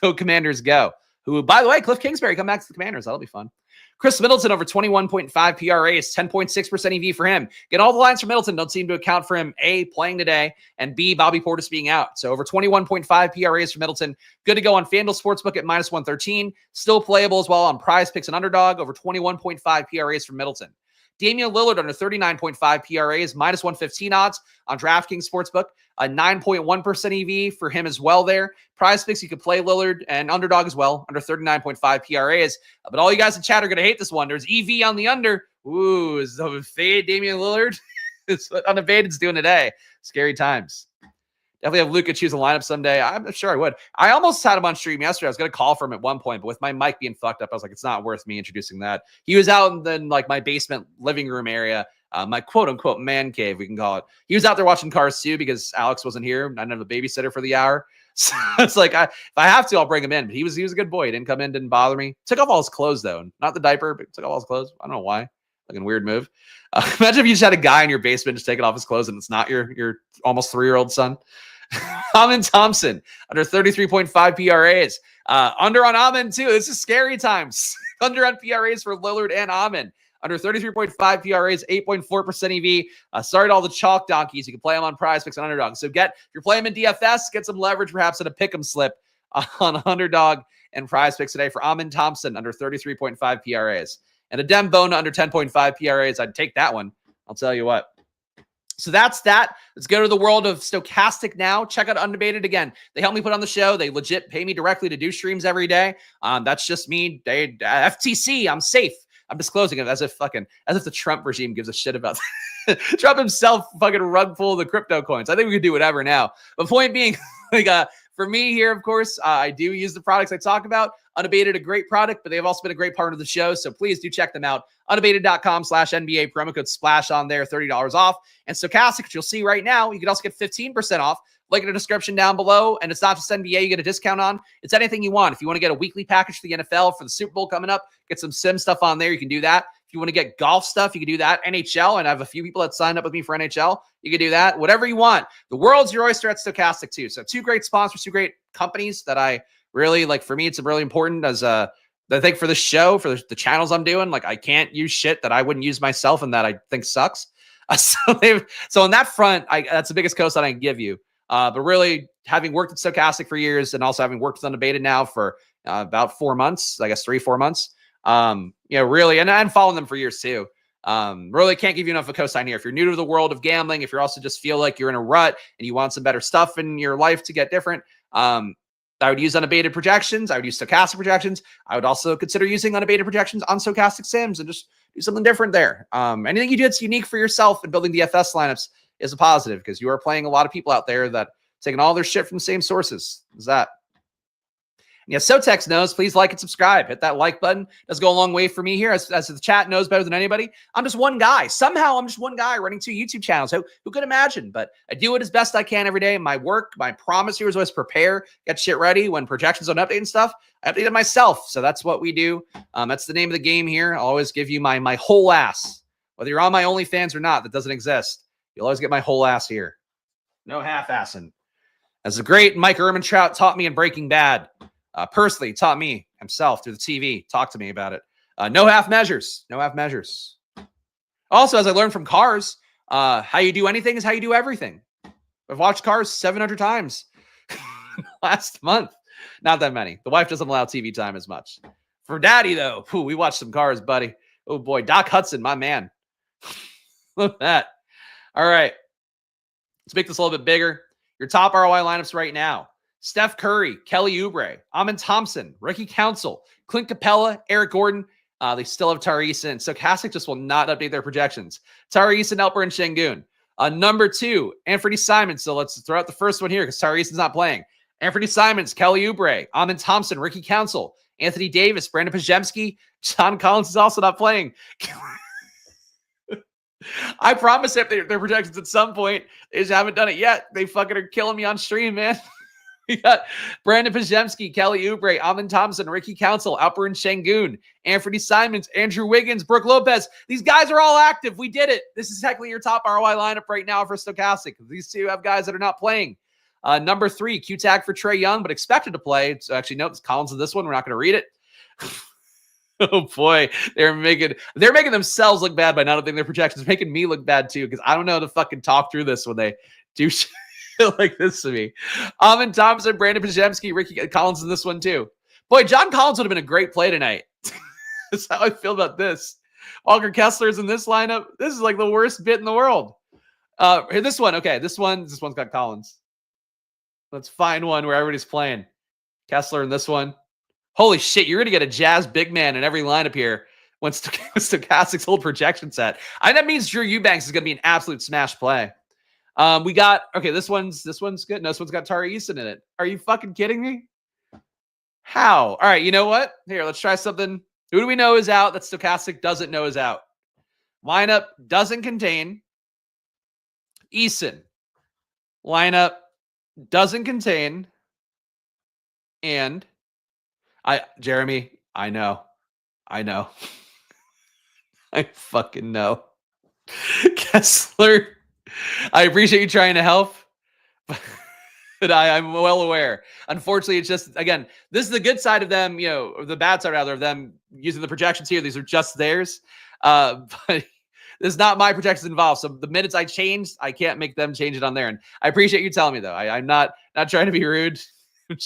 Go Commanders, go. Who, by the way, Cliff Kingsbury come back to the Commanders. That'll be fun. Chris Middleton over 21.5 PRAs, 10.6% EV for him. Get all the lines for Middleton don't seem to account for him, A, playing today, and B, Bobby Portis being out. So over 21.5 PRAs for Middleton. Good to go on FanDuel Sportsbook at minus 113. Still playable as well on PrizePicks and Underdog. Over 21.5 PRAs for Middleton. Damian Lillard under 39.5 PRAs, minus 115 odds on DraftKings Sportsbook. A 9.1% EV for him as well there. PrizePicks, you could play Lillard and Underdog as well, under 39.5 PRAs. But all you guys in chat are going to hate this one. There's EV on the under. Ooh, is the fade Damian Lillard? It's what Unabated's doing today. Scary times. Definitely have Luka choose a lineup someday. I'm sure I would. I almost had him on stream yesterday. I was going to call for him at one point, but with my mic being fucked up, I was like, it's not worth me introducing that. He was out in the, like, my basement living room area, my quote-unquote man cave, we can call it. He was out there watching Cars 2 because Alex wasn't here. I didn't have a babysitter for the hour. So it's like, if I have to, I'll bring him in. But he was a good boy. He didn't come in, didn't bother me. Took off all his clothes, though. Not the diaper, but took off all his clothes. I don't know why. Fucking weird move. Imagine if you just had a guy in your basement just taking off his clothes and it's not your almost 3-year-old son. Amin Thompson under 33.5 PRAs. Under on Amin too. This is scary times. Under on PRAs for Lillard and Amin. Under 33.5 PRAs, 8.4% EV. Sorry to all the chalk donkeys. You can play them on PrizePicks and Underdog. So if you're playing them in DFS, get some leverage perhaps in a pick'em slip on Underdog and PrizePicks today for Amin Thompson under 33.5 PRAs. And Adem Bona under 10.5 PRAs. I'd take that one. I'll tell you what. So that's that. Let's go to the world of Stokastic now. Check out Unabated again. They help me put on the show. They legit pay me directly to do streams every day. That's just me. FTC, I'm safe. I'm disclosing it as if the Trump regime gives a shit about that. Trump himself fucking rug full of the crypto coins. I think we could do whatever now. But point being, for me here, of course, I do use the products I talk about. Unabated, a great product, but they've also been a great part of the show. So please do check them out. Unabated.com/NBA, promo code SPLASH on there, $30 off. And Stokastic, which you'll see right now, you can also get 15% off. Link in the description down below. And it's not just NBA you get a discount on. It's anything you want. If you want to get a weekly package for the NFL for the Super Bowl coming up, get some sim stuff on there, you can do that. If you want to get golf stuff, you can do that. NHL, and I have a few people that signed up with me for NHL. You can do that. Whatever you want. The world's your oyster at Stokastic too. So 2 great sponsors, 2 great companies that I really like. For me, it's really important as I think for the show, for the channels I'm doing, like I can't use shit that I wouldn't use myself and that I think sucks. So on that front, that's the biggest coast that I can give you. But really, having worked at Stokastic for years and also having worked with Unabated now for about 4 months, I guess 3-4 months, really, and following them for years too. Really can't give you enough of a cosign here. If you're new to the world of gambling, if you're also just feel like you're in a rut and you want some better stuff in your life to get different, I would use unabated projections. I would use stochastic projections. I would also consider using unabated projections on stochastic sims and just do something different there. Anything you do that's unique for yourself in building DFS lineups is a positive because you are playing a lot of people out there that taking all their shit from the same sources. Is that? Yeah, Sotex knows. Please like and subscribe. Hit that like button. Does go a long way for me here. As the chat knows better than anybody, I'm just one guy. Somehow I'm just one guy running 2 YouTube channels. Who could imagine? But I do it as best I can every day. My work, my promise here is always prepare, get shit ready. When projections don't update and stuff, I update it myself. So that's what we do. That's the name of the game here. I'll always give you my whole ass. Whether you're on my OnlyFans or not, that doesn't exist. You'll always get my whole ass here. No half-assing. As the great Mike Ehrmantraut taught me in Breaking Bad. Personally taught me himself through the TV. Talked to me about it. No half measures. No half measures. Also, as I learned from Cars, how you do anything is how you do everything. I've watched Cars 700 times last month. Not that many. The wife doesn't allow TV time as much. For Daddy, though, we watched some Cars, buddy. Oh, boy. Doc Hudson, my man. Look at that. All right. Let's make this a little bit bigger. Your top ROI lineups right now. Steph Curry, Kelly Oubre, Amin Thompson, Ricky Council, Clint Capella, Eric Gordon. They still have Tari Eason. Stochastic just will not update their projections. Tari Eason, Alper, and Şengün. Number 2, Anthony Simons. So let's throw out the first one here because Tari Eason's not playing. Anthony Simons, Kelly Oubre, Amin Thompson, Ricky Council, Anthony Davis, Brandon Pajemski. John Collins is also not playing. I promise if their projections at some point. They just haven't done it yet. They fucking are killing me on stream, man. We got Brandon Pajemski, Kelly Oubre, Amin Thompson, Ricky Council, Alper and Şengün, Anthony Simons, Andrew Wiggins, Brooke Lopez. These guys are all active. We did it. This is technically your top ROI lineup right now for Stokastic. These two have guys that are not playing. Number 3, Q-Tag for Trae Young, but expected to play. So actually, no, it's Collins of this one. We're not going to read it. Oh boy, they're making themselves look bad by not updating their projections. They're making me look bad too because I don't know how to fucking talk through this when they do shit like this to me. Amin Thompson, Brandon Pajemski, Ricky Collins in this one too. Boy, John Collins would have been a great play tonight. That's how I feel about this. Walker Kessler's in this lineup. This is like the worst bit in the world. Here, this one. Okay, this one's got Collins. Let's find one where everybody's playing. Kessler in this one. Holy shit, you're going to get a Jazz big man in every lineup here when Stokastic's old projection set. That means Drew Eubanks is going to be an absolute smash play. We got, okay, this one's good. No, this one's got Tari Eason in it. Are you fucking kidding me? How? All right, you know what? Here, let's try something. Who do we know is out that Stokastic doesn't know is out? Lineup doesn't contain Eason. Lineup doesn't contain and Jeremy, I know. I fucking know. Kessler, I appreciate you trying to help, but I'm well aware. Unfortunately, it's just, again, this is the good side of them, or the bad side, rather, of them using the projections here. These are just theirs. But there's not my projections involved. So the minutes I changed, I can't make them change it on there. And I appreciate you telling me, though. I'm not trying to be rude.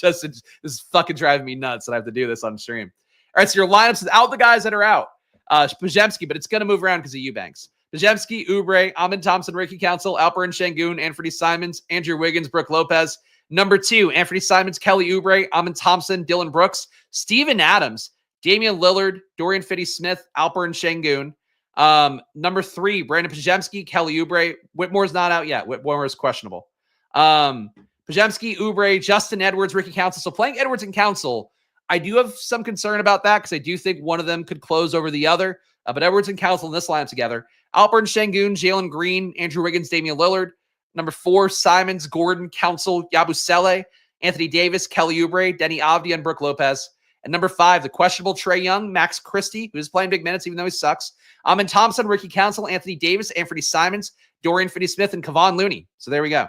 This is fucking driving me nuts that I have to do this on stream. All right, so your lineups without the guys that are out. Pajemski, but it's going to move around because of Eubanks. Pajemski, Oubre, Amin Thompson, Ricky Council, Alper and Şengün, Anthony Simons, Andrew Wiggins, Brooke Lopez. Number 2, Anthony Simons, Kelly Oubre, Amin Thompson, Dylan Brooks, Steven Adams, Damian Lillard, Dorian Finney-Smith, Alper and Şengün. Number 3, Brandon Pajemski, Kelly Oubre. Whitmore's not out yet. Whitmore is questionable. Pajemski, Oubre, Justin Edwards, Ricky Council. So playing Edwards and Council, I do have some concern about that because I do think one of them could close over the other. But Edwards and Council in this lineup together. Alper and Şengün, Jalen Green, Andrew Wiggins, Damian Lillard. Number 4, Simons, Gordon, Council, Yabusele, Anthony Davis, Kelly Oubre, Denny Avdia, and Brooke Lopez. And number 5, the questionable Trae Young, Max Christie, who's playing big minutes even though he sucks. Amin Thompson, Ricky Council, Anthony Davis, Anthony Simons, Dorian Finney-Smith, and Kevon Looney. So there we go.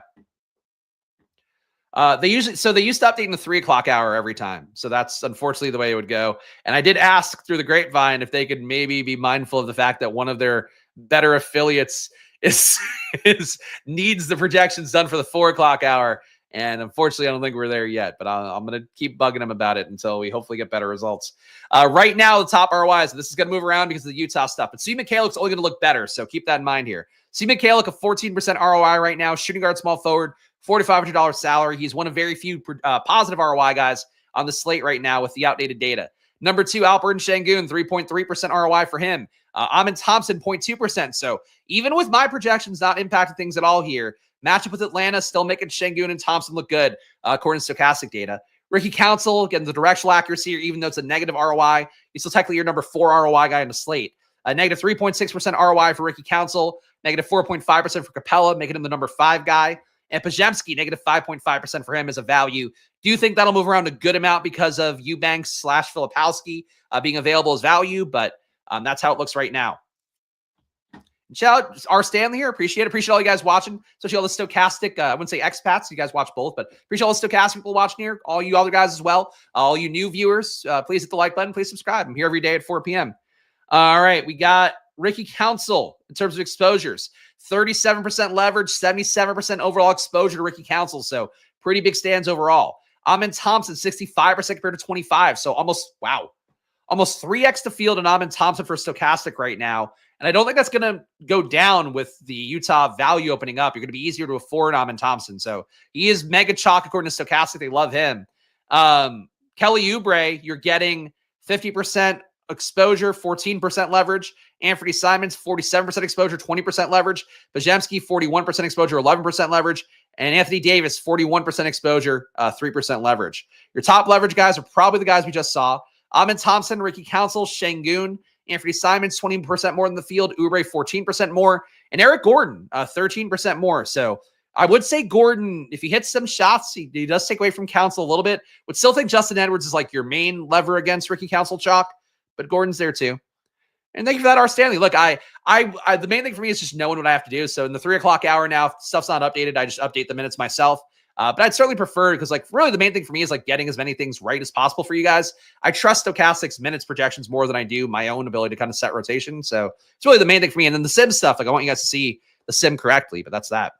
They used to update in the 3 o'clock hour every time. So that's unfortunately the way it would go. And I did ask through the grapevine if they could maybe be mindful of the fact that one of their better affiliates needs the projections done for the 4 o'clock hour. And unfortunately, I don't think we're there yet, but I'm going to keep bugging them about it until we hopefully get better results. Right now, the top ROIs, this is going to move around because of the Utah stuff, but Steve Mikhailik's only going to look better. So keep that in mind here. Steve Mikhailik, a 14% ROI right now, shooting guard, small forward, $4,500 salary. He's one of very few positive ROI guys on the slate right now with the outdated data. Number 2, Alperen Şengün, 3.3% ROI for him. Amin Thompson, 0.2%. So even with my projections not impacting things at all here, matchup with Atlanta still making Şengün and Thompson look good, according to Stokastic data. Ricky Council, getting the directional accuracy here, even though it's a negative ROI, he's still technically your number 4 ROI guy in the slate. Negative 3.6% ROI for Ricky Council, negative 4.5% for Capella, making him the number 5 guy. And Pajemski, negative 5.5% for him as a value. Do you think that'll move around a good amount because of Eubanks / Filipowski being available as value? But that's how it looks right now. Shout out R. Stanley here. Appreciate all you guys watching, especially all the Stokastic. I wouldn't say expats. You guys watch both, but appreciate all the Stokastic people watching here. All you other guys as well. All you new viewers, please hit the like button. Please subscribe. I'm here every day at 4 p.m. All right. We got Ricky Council in terms of exposures. 37% leverage, 77% overall exposure to Ricky Council. So pretty big stands overall. Amin Thompson, 65% compared to 25. So almost 3x the field in Amin Thompson for Stokastic right now. And I don't think that's going to go down with the Utah value opening up. You're going to be easier to afford Amin Thompson. So he is mega chalk according to Stokastic. They love him. Kelly Oubre, you're getting 50% exposure, 14% leverage. Anthony Simons, 47% exposure, 20% leverage. Pajemski, 41% exposure, 11% leverage. And Anthony Davis, 41% exposure, 3% leverage. Your top leverage guys are probably the guys we just saw. Amin Thompson, Ricky Council, Şengün, Anthony Simons, 20% more than the field. Oubre, 14% more. And Eric Gordon, 13% more. So I would say Gordon, if he hits some shots, he does take away from Council a little bit. Would still think Justin Edwards is like your main lever against Ricky Council chalk, but Gordon's there too. And thank you for that, R. Stanley. Look, the main thing for me is just knowing what I have to do. So in the 3 o'clock hour now, if stuff's not updated, I just update the minutes myself. But I'd certainly prefer, because like really the main thing for me is like getting as many things right as possible for you guys. I trust Stokastic's minutes projections more than I do my own ability to kind of set rotation. So it's really the main thing for me. And then the sim stuff, like I want you guys to see the sim correctly, but that's that.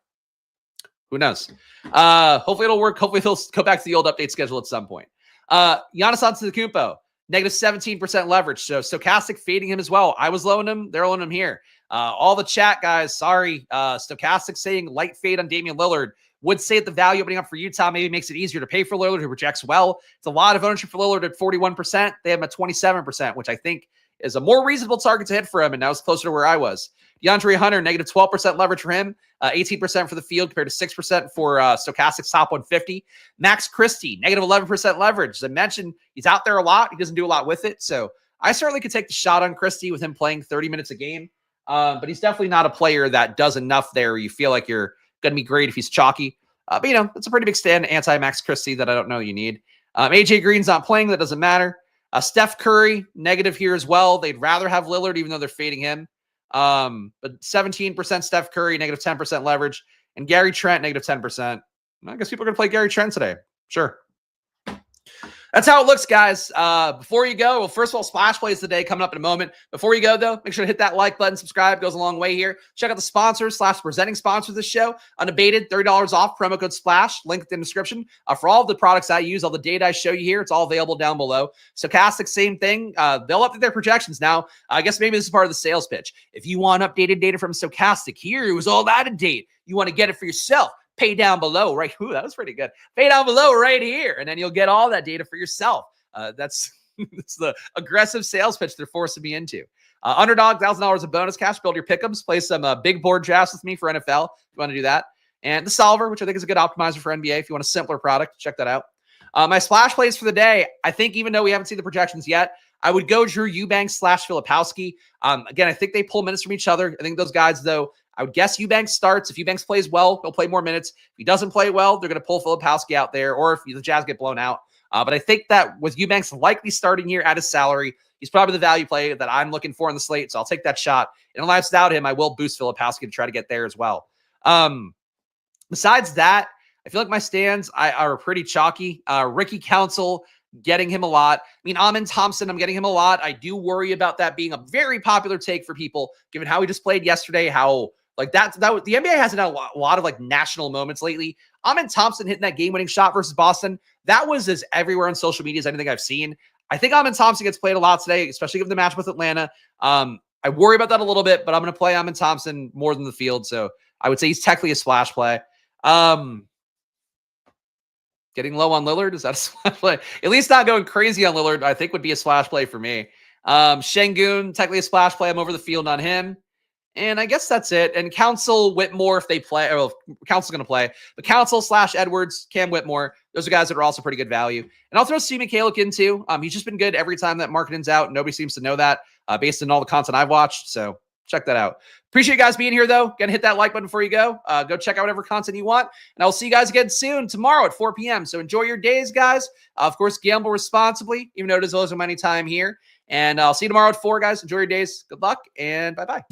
Who knows? Hopefully it'll work. Hopefully he'll go back to the old update schedule at some point. Giannis Antetokounmpo, negative 17% leverage. So Stokastic fading him as well. I was low in him. They're low in him here. All the chat guys, sorry. Stokastic saying light fade on Damian Lillard. Would say that the value opening up for Utah maybe makes it easier to pay for Lillard, who projects well. It's a lot of ownership for Lillard at 41%. They have him at 27%, which I think is a more reasonable target to hit for him, and now it's closer to where I was. DeAndre Hunter, negative 12% leverage for him, 18% for the field compared to 6% for Stokastic's top 150. Max Christie, negative 11% leverage. As I mentioned, he's out there a lot. He doesn't do a lot with it, so I certainly could take the shot on Christie with him playing 30 minutes a game, but he's definitely not a player that does enough there. You feel like you're going to be great if he's chalky. But, you know, it's a pretty big stand anti-Max Christie that I don't know you need. AJ Green's not playing. That doesn't matter. Steph Curry, negative here as well. They'd rather have Lillard, even though they're fading him. But 17% Steph Curry, negative 10% leverage. And Gary Trent, negative 10%. I guess people are going to play Gary Trent today. Sure. That's how it looks, guys. Before you go, well, first of all, Splash Plays today coming up in a moment. Before you go, though, make sure to hit that like button, subscribe. Goes a long way here. Check out the sponsors / presenting sponsors of this show. Unabated, $30 off, promo code SPLASH, link in the description. For all of the products I use, all the data I show you here, it's all available down below. Stokastic, same thing. They'll update their projections now. I guess maybe this is part of the sales pitch. If you want updated data from Stokastic, here it was all out of date. You want to get it for yourself. Pay down below, right? Ooh, that was pretty good. Pay down below right here, and then you'll get all that data for yourself. That's the aggressive sales pitch they're forcing me into. Underdog, $1,000 of bonus cash. Build your pick'ems. Play some big board drafts with me for NFL if you want to do that. And the Solver, which I think is a good optimizer for NBA. If you want a simpler product, check that out. My splash plays for the day, I think even though we haven't seen the projections yet, I would go Drew Eubanks / Filipowski. Again, I think they pull minutes from each other. I think those guys, though, I would guess Eubanks starts. If Eubanks plays well, he'll play more minutes. If he doesn't play well, they're going to pull Filipowski out there, or if the Jazz get blown out. But I think that with Eubanks likely starting here at his salary, he's probably the value play that I'm looking for in the slate, so I'll take that shot. And unless without him, I will boost Filipowski to try to get there as well. Besides that, I feel like my stands are pretty chalky. Ricky Council, getting him a lot. I mean, Amin Thompson, I'm getting him a lot. I do worry about that being a very popular take for people, given how he just played yesterday, how like that the NBA hasn't had a lot of like national moments lately. Amin Thompson hitting that game-winning shot versus Boston, that was as everywhere on social media as anything I've seen. I think Amin Thompson gets played a lot today, especially given the match with Atlanta. I worry about that a little bit, but I'm going to play Amin Thompson more than the field, so I would say he's technically a splash play. Getting low on Lillard, is that a splash play? At least not going crazy on Lillard, I think would be a splash play for me. Şengün, technically a splash play. I'm over the field on him. And I guess that's it. And Council, Whitmore, if they play, or Council's going to play, but Council / Edwards, Cam Whitmore, those are guys that are also pretty good value. And I'll throw Steve McCallick in too. He's just been good every time that marketing's out. Nobody seems to know that based on all the content I've watched. So check that out. Appreciate you guys being here, though. Again, hit that like button before you go. Go check out whatever content you want. And I'll see you guys again soon, tomorrow at 4 p.m. So enjoy your days, guys. Of course, gamble responsibly, even though it is a money time here. And I'll see you tomorrow at 4, guys. Enjoy your days. Good luck, and bye-bye.